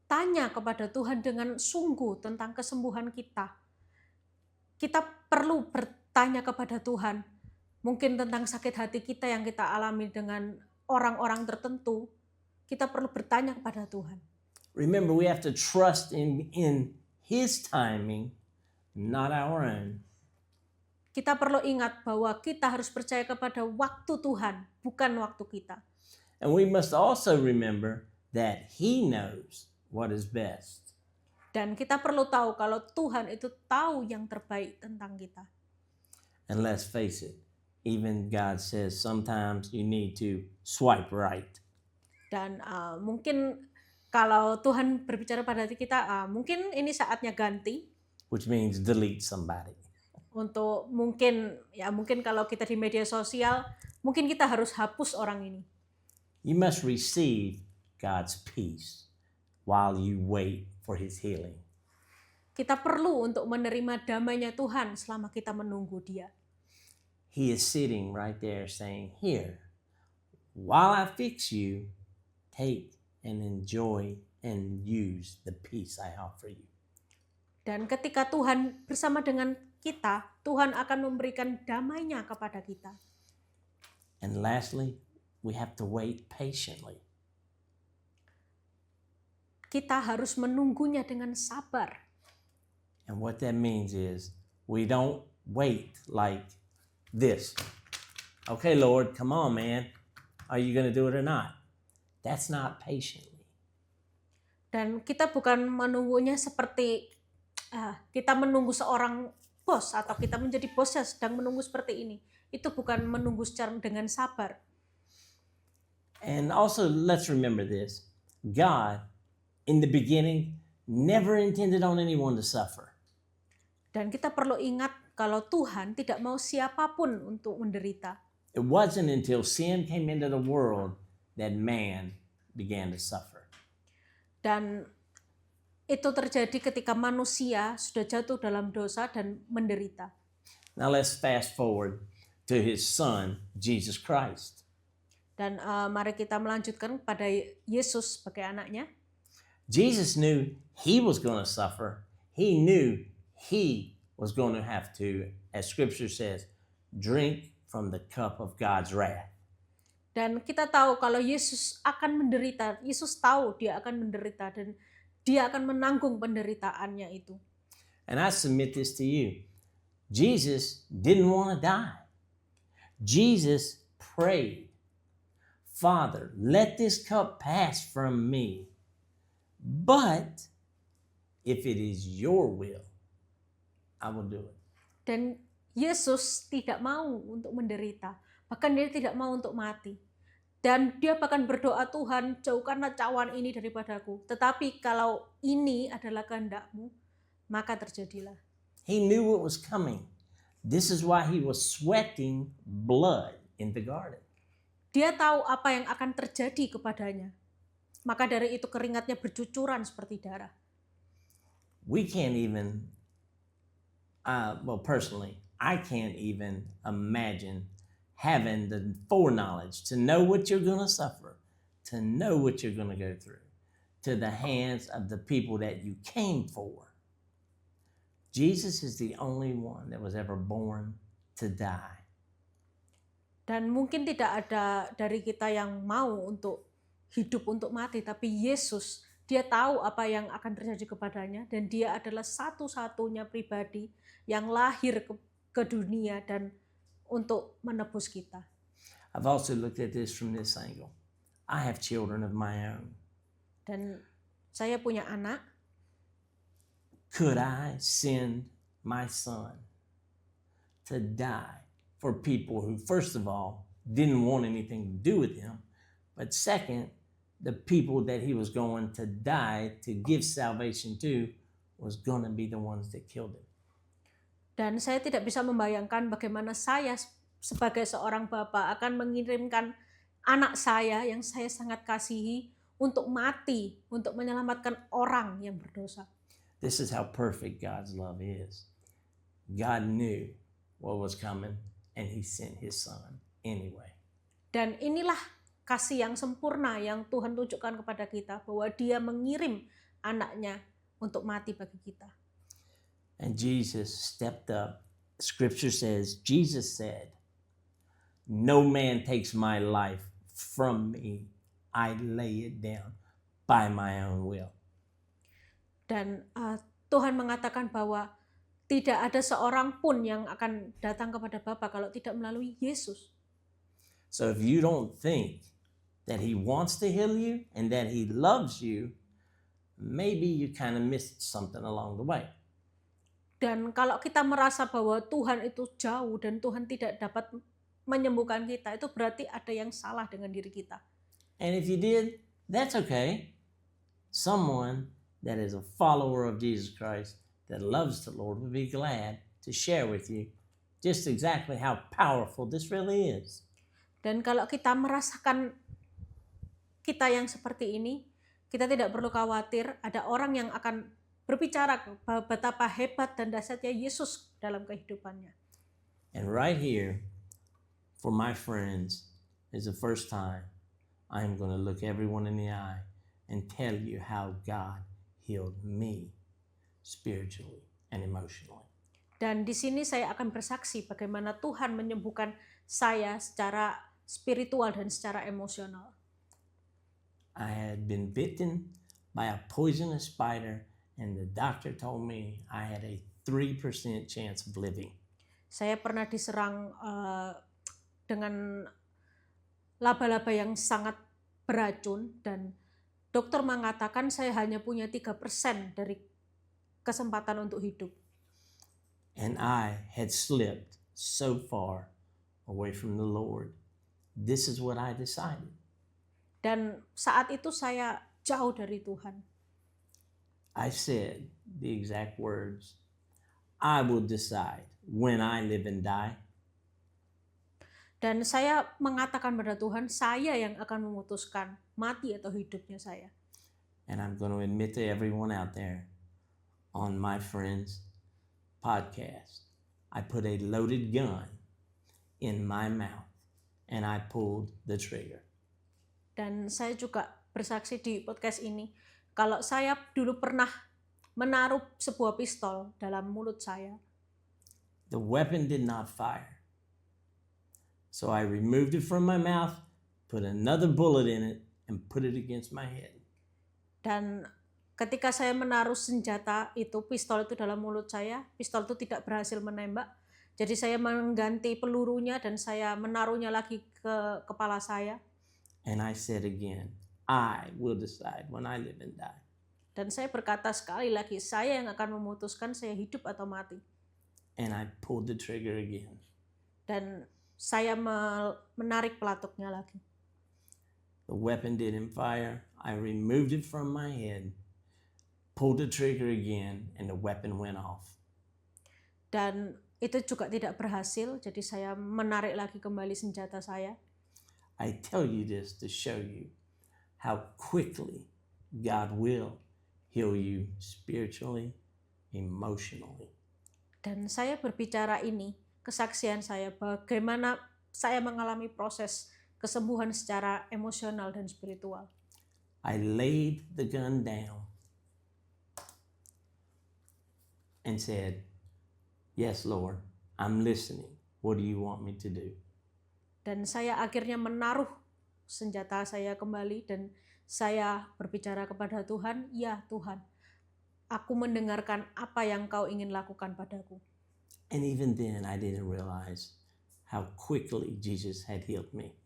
Tanya kepada Tuhan dengan sungguh tentang kesembuhan kita. Kita perlu bertanya kepada Tuhan, mungkin tentang sakit hati kita yang kita alami dengan orang-orang tertentu. Kita perlu bertanya kepada Tuhan. Remember, we have to trust in his timing, not our own. Kita perlu ingat bahwa kita harus percaya kepada waktu Tuhan, bukan waktu kita. And we must also remember that he knows what is best. Dan kita perlu tahu kalau Tuhan itu tahu yang terbaik tentang kita. And let's face it, even God says sometimes you need to swipe right. Dan mungkin kalau Tuhan berbicara pada hati kita, mungkin ini saatnya ganti. Which means delete somebody. Untuk mungkin kalau kita di media sosial, mungkin kita harus hapus orang ini. You must receive God's peace while you wait for his healing. Kita perlu untuk menerima damainya Tuhan selama kita menunggu Dia. He is sitting right there saying, here, while I fix you, take and enjoy and use the peace I offer you. Dan ketika Tuhan bersama dengan kita, Tuhan akan memberikan damainya kepada kita. And lastly, we have to wait patiently. Kita harus menunggunya dengan sabar. And what that means is we don't wait like this. Okay, Lord, come on, man. Are you going to do it or not? That's not patiently. Dan kita bukan menunggunya seperti kita menunggu seorang bos atau kita menjadi bos yang sedang menunggu seperti ini. Itu bukan menunggu secara dengan sabar. And also, let's remember this. God, in the beginning, never intended on anyone to suffer. Dan kita perlu ingat kalau Tuhan tidak mau siapapun untuk menderita. It wasn't until sin came into the world that man began to suffer. Dan itu terjadi ketika manusia sudah jatuh dalam dosa dan menderita. Now let's fast forward to his son, Jesus Christ. Dan mari kita melanjutkan pada Yesus sebagai anaknya. Jesus knew he was going to suffer. He knew he was going to have to, as scripture says, drink from the cup of God's wrath. Dan kita tahu kalau Yesus akan menderita. Yesus tahu dia akan menderita dan dia akan menanggung penderitaannya itu. And I submit this to you. Jesus didn't want to die. Jesus prayed, Father, let this cup pass from me. But if it is your will, I will do it. Dan Yesus tidak mau untuk menderita. Bahkan dia tidak mau untuk mati. Dan dia bahkan berdoa, Tuhan, jauhkanlah cawan ini daripadaku. Tetapi kalau ini adalah kehendak-Mu, maka terjadilah. He knew what was coming. This is why he was sweating blood in the garden. Dia tahu apa yang akan terjadi kepadanya. Maka dari itu keringatnya bercucuran seperti darah. We can't even, personally, I can't even imagine having the foreknowledge to know what you're going to suffer, to know what you're going to go through, to the hands of the people that you came for. Jesus is the only one that was ever born to die. Dan mungkin tidak ada dari kita yang mau untuk hidup untuk mati, tapi Yesus, dia tahu apa yang akan terjadi kepadanya, dan dia adalah satu-satunya pribadi yang lahir ke dunia dan untuk menebus kita. I've also looked at this from this angle. I have children of my own. Dan saya punya anak. Could I send my son to die for people who, first of all, didn't want anything to do with him, but second, the people that he was going to die to give salvation to was going to be the ones that killed him? Dan saya tidak bisa membayangkan bagaimana saya sebagai seorang bapak akan mengirimkan anak saya yang saya sangat kasihi untuk mati, untuk menyelamatkan orang yang berdosa. This is how perfect God's love is. God knew what was coming, and he sent his son anyway. Dan inilah kasih yang sempurna yang Tuhan tunjukkan kepada kita, bahwa dia mengirim anaknya untuk mati bagi kita. And Jesus stepped up. Scripture says, Jesus said, "No man takes my life from me. I lay it down by my own will." Dan Tuhan mengatakan bahwa tidak ada seorang pun yang akan datang kepada Bapa kalau tidak melalui Yesus. So if you don't think that he wants to heal you and that he loves you, maybe you kind of missed something along the way. Dan kalau kita merasa bahwa Tuhan itu jauh dan Tuhan tidak dapat menyembuhkan kita, itu berarti ada yang salah dengan diri kita. And if you did, that's okay. Someone that is a follower of Jesus Christ, that loves the Lord, would be glad to share with you just exactly how powerful this really is. Dan kalau kita merasakan kita yang seperti ini, kita tidak perlu khawatir, ada orang yang akan berbicara betapa hebat dan dahsyatnya Yesus dalam kehidupannya. And right here, for my friends, is the first time I am going to look everyone in the eye and tell you how God healed me spiritually and emotionally. Dan di sini saya akan bersaksi bagaimana Tuhan menyembuhkan saya secara spiritual dan secara emosional. I had been bitten by a poisonous spider, and the doctor told me I had a 3% chance of living. Saya pernah diserang dengan laba-laba yang sangat beracun, dan dokter mengatakan saya hanya punya 3% dari kesempatan untuk hidup. And I had slipped so far away from the Lord. This is what I decided. Dan saat itu saya jauh dari Tuhan. I said the exact words, "I will decide when I live and die." Dan saya mengatakan pada Tuhan, saya yang akan memutuskan mati atau hidupnya saya. And I'm going to admit to everyone out there, on my friend's podcast, I put a loaded gun in my mouth and I pulled the trigger. Dan saya juga bersaksi di podcast ini, kalau saya dulu pernah menaruh sebuah pistol dalam mulut saya. The weapon did not fire. So I removed it from my mouth, put another bullet in it, and put it against my head. Dan ketika saya menaruh senjata itu, pistol itu dalam mulut saya, pistol itu tidak berhasil menembak. Jadi saya mengganti pelurunya dan saya menaruhnya lagi ke kepala saya. And I said again, I will decide when I live and die. Dan saya berkata sekali lagi, saya yang akan memutuskan saya hidup atau mati. And I pulled the trigger again. Dan saya menarik pelatuknya lagi. The weapon didn't fire. I removed it from my head, pulled the trigger again, and the weapon went off. Dan itu juga tidak berhasil, jadi saya menarik lagi kembali senjata saya. I tell you this to show you how quickly God will heal you spiritually, emotionally. Dan saya berbicara ini, kesaksian saya bagaimana saya mengalami proses kesembuhan secara emosional dan spiritual. I laid the gun down and said, "Yes, Lord, I'm listening. What do you want me to do?" Dan saya akhirnya menaruh senjata saya kembali dan saya berbicara kepada Tuhan, "Ya Tuhan, aku mendengarkan apa yang Kau ingin lakukan padaku." And even then, I didn't realize how quickly Jesus had healed me.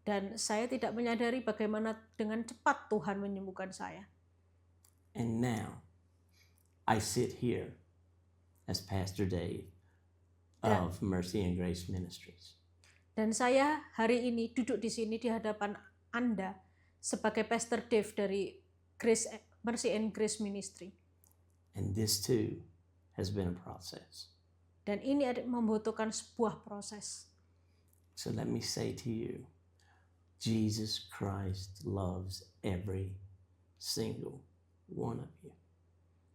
Dan saya tidak menyadari bagaimana dengan cepat Tuhan menyembuhkan saya. And now, I sit here as Pastor Dave of Mercy and Grace Ministries. Dan saya hari ini duduk di sini di hadapan Anda sebagai Pastor Dave dari Mercy and Grace Ministry. And this too has been a process. Dan ini membutuhkan sebuah proses. So let me say to you, Jesus Christ loves every single one of you.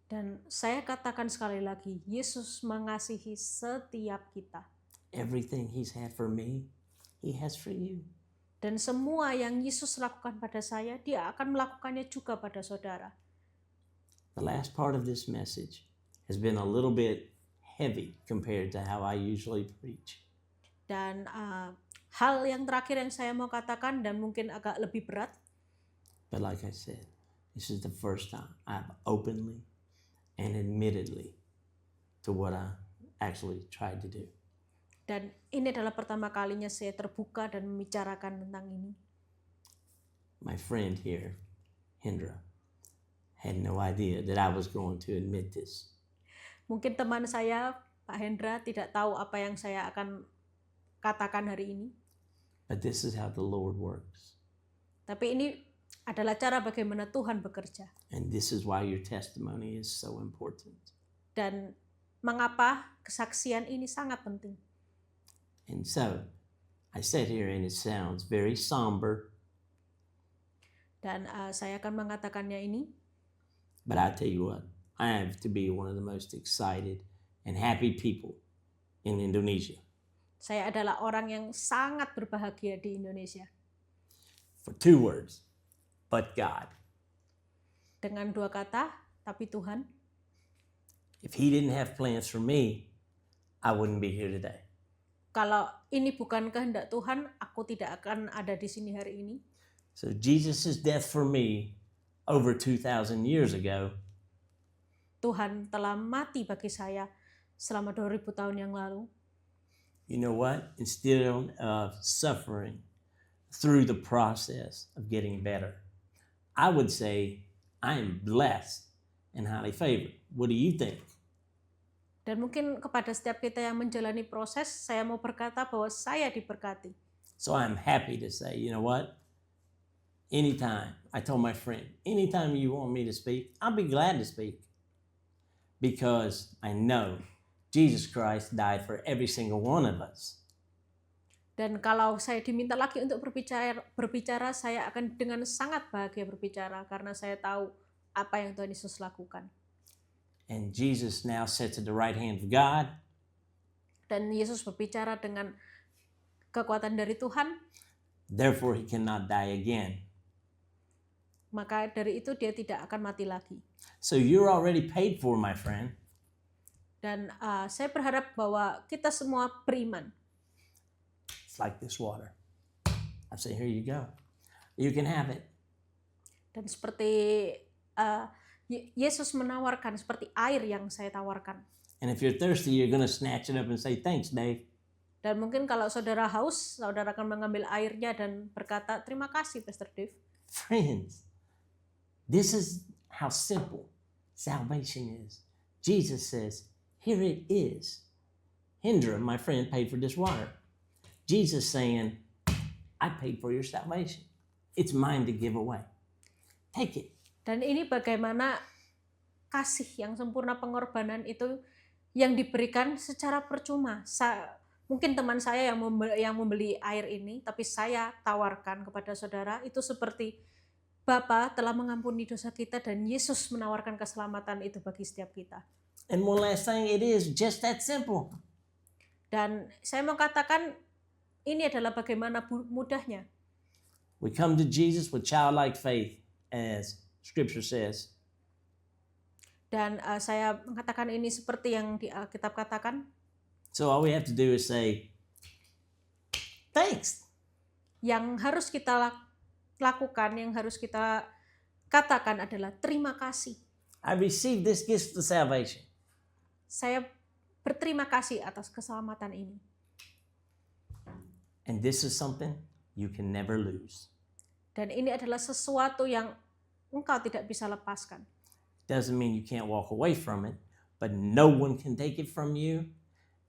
Dan saya katakan sekali lagi, Yesus mengasihi setiap kita. Everything He's had for me, He has for you. Dan semua yang Yesus lakukan pada saya, Dia akan melakukannya juga pada saudara. The last part of this message has been a little bit heavy compared to how I usually preach. Dan hal yang terakhir yang saya mau katakan dan mungkin agak lebih berat. But like I said, this is the first time I've openly and admittedly to what I actually tried to do. Dan ini adalah pertama kalinya saya terbuka dan membicarakan tentang ini. My friend here, Hendra, had no idea that I was going to admit this. Mungkin teman saya, Pak Hendra, tidak tahu apa yang saya akan katakan hari ini. But this is how the Lord works. Tapi ini adalah cara bagaimana Tuhan bekerja. And this is why your testimony is so important. Dan mengapa kesaksian ini sangat penting. And so, I sat here and it sounds very somber. Dan saya akan mengatakannya ini. But I tell you what, I have to be one of the most excited and happy people in Indonesia. Saya adalah orang yang sangat berbahagia di Indonesia. For 2 words, but God. Dengan 2 kata, tapi Tuhan. If He didn't have plans for me, I wouldn't be here today. Kalau ini bukan kehendak Tuhan, aku tidak akan ada di sini hari ini. So Jesus' death for me over 2,000 years ago, Tuhan telah mati bagi saya selama 2000 tahun yang lalu. you know what? Instead of suffering through the process of getting better, I would say I am blessed and highly favored. What do you think? Dan mungkin kepada setiap kita yang menjalani proses, saya mau berkata bahwa saya diberkati. So I'm happy to say, you know what? Anytime, I told my friend, anytime you want me to speak, I'll be glad to speak. Because I know Jesus Christ died for every single one of us. Dan kalau saya diminta lagi untuk berbicara, saya akan dengan sangat bahagia berbicara karena saya tahu apa yang Tuhan Yesus lakukan. And Jesus now sits at the right hand of God. Dan Yesus berbicara dengan kekuatan dari Tuhan. Therefore, He cannot die again. Maka dari itu dia tidak akan mati lagi. So you're already paid for, my friend. Dan saya berharap bahwa kita semua beriman. It's like this water. I say, here you go. You can have it. Dan seperti Yesus menawarkan, seperti air yang saya tawarkan. And if you're thirsty, you're going to snatch it up and say, thanks, Dave. Dan mungkin kalau saudara haus, saudara akan mengambil airnya dan berkata, terima kasih, Pastor Dave. Friends, this is how simple salvation is. Jesus says, here it is. Hendra, my friend, paid for this water. Jesus saying, I paid for your salvation. It's mine to give away. Take it. Dan ini bagaimana kasih yang sempurna, pengorbanan itu yang diberikan secara percuma. mungkin teman saya yang membeli air ini, tapi saya tawarkan kepada saudara, itu seperti Bapa telah mengampuni dosa kita dan Yesus menawarkan keselamatan itu bagi setiap kita. And one last thing, it is just that simple. Dan saya mau katakan ini adalah bagaimana mudahnya. We come to Jesus with childlike faith, as Scripture says. Dan saya mengatakan ini seperti yang di Alkitab katakan. So all we have to do is say, thanks. Yang harus kita lakukan, yang harus kita katakan adalah terima kasih. I received this gift of salvation. Saya berterima kasih atas keselamatan ini. And this is something you can never lose. Dan ini adalah sesuatu yang engkau tidak bisa lepaskan. Doesn't mean you can't walk away from it, but no one can take it from you,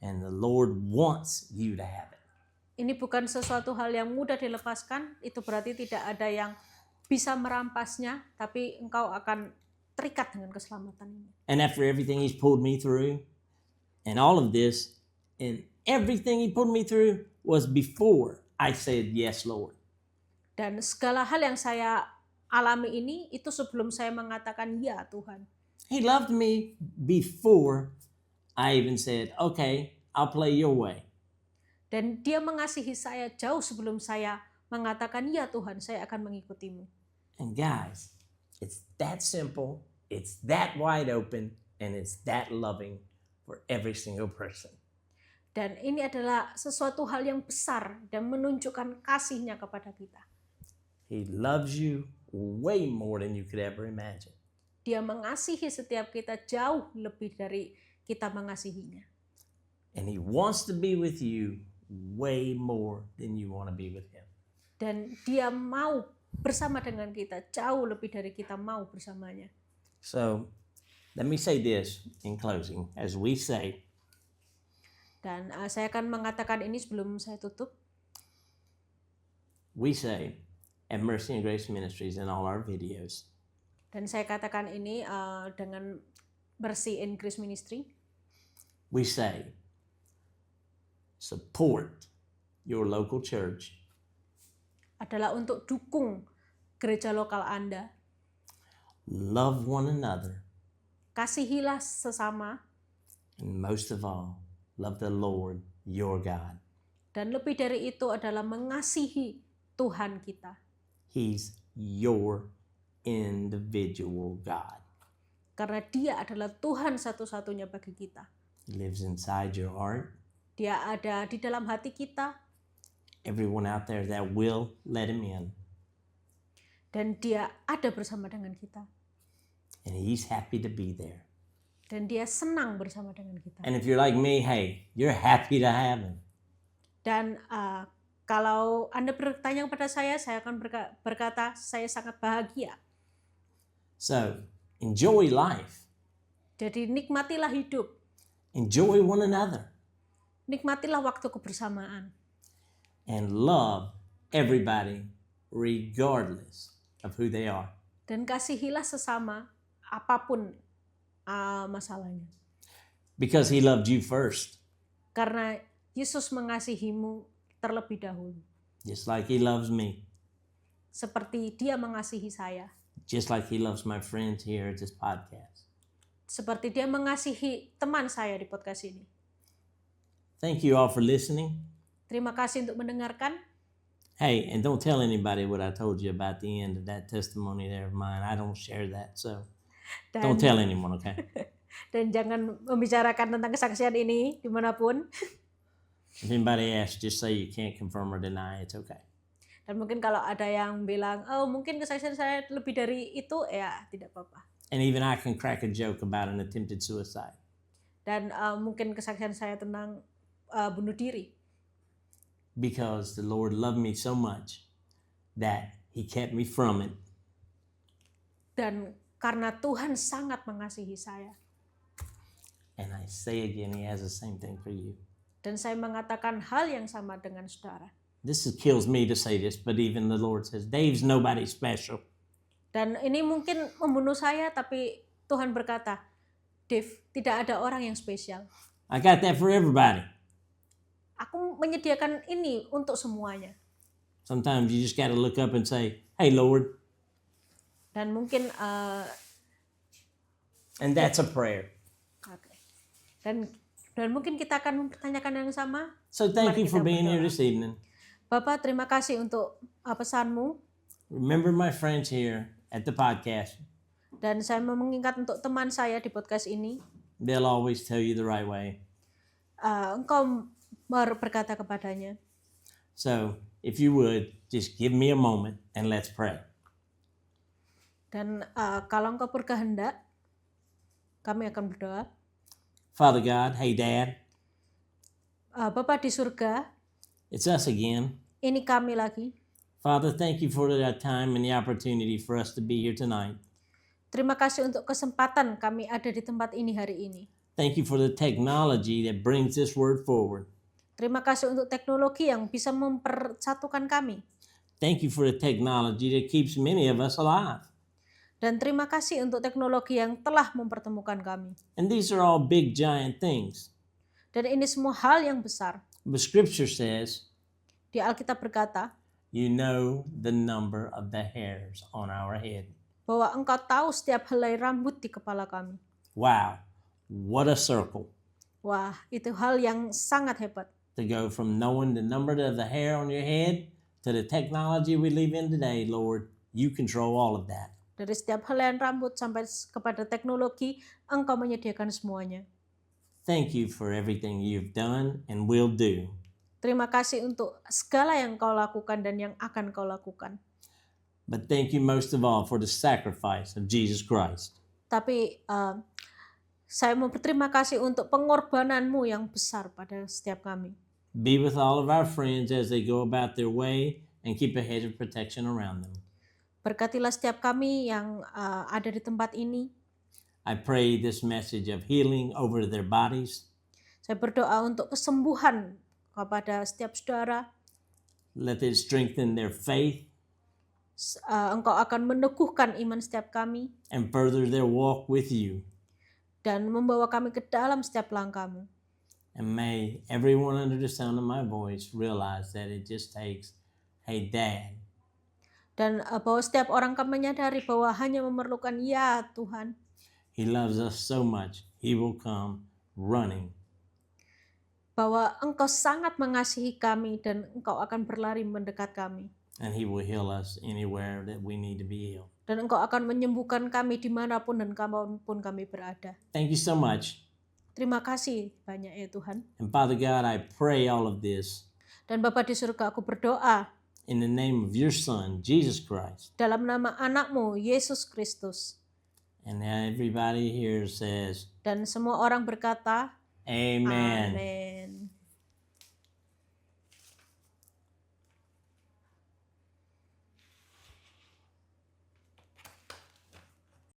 and the Lord wants you to have it. Ini bukan sesuatu hal yang mudah dilepaskan, itu berarti tidak ada yang bisa merampasnya, tapi engkau akan terikat dengan keselamatan ini. And after everything He's pulled me through, and all of this, and everything He pulled me through was before I said, yes, Lord. Dan segala hal yang saya alami ini, itu sebelum saya mengatakan, ya Tuhan. He loved me before I even said, okay, I'll play your way. Dan dia mengasihi saya jauh sebelum saya mengatakan, ya Tuhan, saya akan mengikutimu. And guys, it's that simple, it's that wide open, and it's that loving for every single person. Dan ini adalah sesuatu hal yang besar dan menunjukkan kasihnya kepada kita. He loves you way more than you could ever imagine. Dia mengasihi setiap kita jauh lebih dari kita mengasihinya. And He wants to be with you way more than you want to be with Him. Dan dia mau bersama dengan kita jauh lebih dari kita mau bersamanya. So, let me say this in closing. As we say, Dan saya akan mengatakan ini sebelum saya tutup. we say at Mercy and Grace Ministries in all our videos, Dan saya katakan ini dengan Mercy and Grace Ministry. we say, support your local church, Adalah untuk dukung gereja lokal Anda. love one another, Kasihilah sesama. and most of all, love the Lord your God. Dan lebih dari itu adalah mengasihi Tuhan kita. He's your individual God. Karena dia adalah Tuhan satu-satunya bagi kita. He lives inside your heart. Dia ada di dalam hati kita. Everyone out there that will, let Him in. Dan dia ada bersama dengan kita. And He's happy to be there. Dan dia senang bersama dengan kita. And if you're like me, hey, you're happy to have Him. Dan kalau Anda bertanya kepada saya akan berkata, saya sangat bahagia. So, enjoy life. Jadi nikmatilah hidup. Enjoy one another. Nikmatilah waktu kebersamaan. And love everybody regardless of who they are. Dan kasihilah sesama apapun masalahnya. Because He loved you first. Karena Yesus mengasihimu terlebih dahulu. Just like He loves me. Seperti dia mengasihi saya. Just like He loves my friends here at this podcast. Seperti dia mengasihi teman saya di podcast ini. Thank you all for listening. Terima kasih untuk mendengarkan. Hey, and don't tell anybody what I told you about the end of that testimony there of mine. I don't share that, so don't tell anyone, okay? Dan jangan membicarakan tentang kesaksian ini dimanapun. If anybody asks, just say you can't confirm or deny. It's okay. Dan mungkin kalau ada yang bilang, oh mungkin kesaksian saya lebih dari itu, ya tidak apa-apa. And even I can crack a joke about an attempted suicide. Dan mungkin kesaksian saya tentang bunuh diri. Because the Lord loved me so much that He kept me from it. Dan karena Tuhan sangat mengasihi saya. And I say again, He has the same thing for you. Dan saya mengatakan hal yang sama dengan saudara. Kills me to say this, but even the Lord says, Dave's nobody special. Dan ini mungkin membunuh saya, tapi Tuhan berkata, Dave, tidak ada orang yang spesial. I got that for everybody. Aku menyediakan ini untuk semuanya. Sometimes you just got to look up and say, "Hey, Lord," Dan mungkin and that's a prayer. oke. Dan mungkin kita akan mempertanyakan yang sama. So thank Mari you for kita being here berdoa. this evening. Bapak, terima kasih untuk pesanmu. Remember my friends here at the podcast. Dan saya mau mengingat untuk teman saya di podcast ini. They'll always tell you the right way. Engkau berkata kepadanya. So if you would, just give me a moment and let's pray. Dan kalau engkau berkehendak, kami akan berdoa. Father God, hey Dad, Bapak di surga, it's us again. ini kami lagi. Father, thank you for that time and the opportunity for us to be here tonight. Terima kasih untuk kesempatan kami ada di tempat ini hari ini. Thank you for the technology that brings this word forward. Terima kasih untuk teknologi yang bisa mempersatukan kami. Thank you for the technology that keeps many of us alive. Dan terima kasih untuk teknologi yang telah mempertemukan kami. And these are all big, giant things. Dan ini semua hal yang besar. But Scripture says, Di Alkitab berkata, you know the number of the hairs on our head. bahwa engkau tahu setiap helai rambut di kepala kami. Wow, what a circle. Wah, itu hal yang sangat hebat. To go from knowing the number of the hair on your head to the technology we live in today, Lord, you control all of that. Dari setiap helaian rambut sampai kepada teknologi, engkau menyediakan semuanya. Thank you for everything you've done and will do. Terima kasih untuk segala yang kau lakukan dan yang akan kau lakukan. But thank you most of all for the sacrifice of Jesus Christ. Tapi saya mau berterima kasih untuk pengorbananmu yang besar pada setiap kami. Be with all of our friends as they go about their way and keep a hedge of protection around them. Berkatilah setiap kami yang ada di tempat ini. I pray this message of healing over their bodies. Saya berdoa untuk kesembuhan kepada setiap saudara. Let it strengthen their faith Engkau akan meneguhkan iman setiap kami and further their walk with you. dan membawa kami ke dalam setiap langkahmu. And may everyone under the sound of my voice realize that it just takes, hey, Dad. Dan bahwa setiap orang akan menyadari bahwa hanya memerlukan ya Tuhan. He loves us so much, He will come running. Bahwa Engkau sangat mengasihi kami dan Engkau akan berlari mendekat kami. And He will heal us anywhere that we need to be healed. Dan Engkau akan menyembuhkan kami dimanapun dan kapanpun kami berada. Thank you so much. Terima kasih banyak ya Tuhan. And Father God, I pray all of this Dan Bapa di surga, aku berdoa in the name of your Son, Jesus Christ. dalam nama anakmu, Yesus Kristus. And everybody here says, Dan semua orang berkata, Amen. Amin.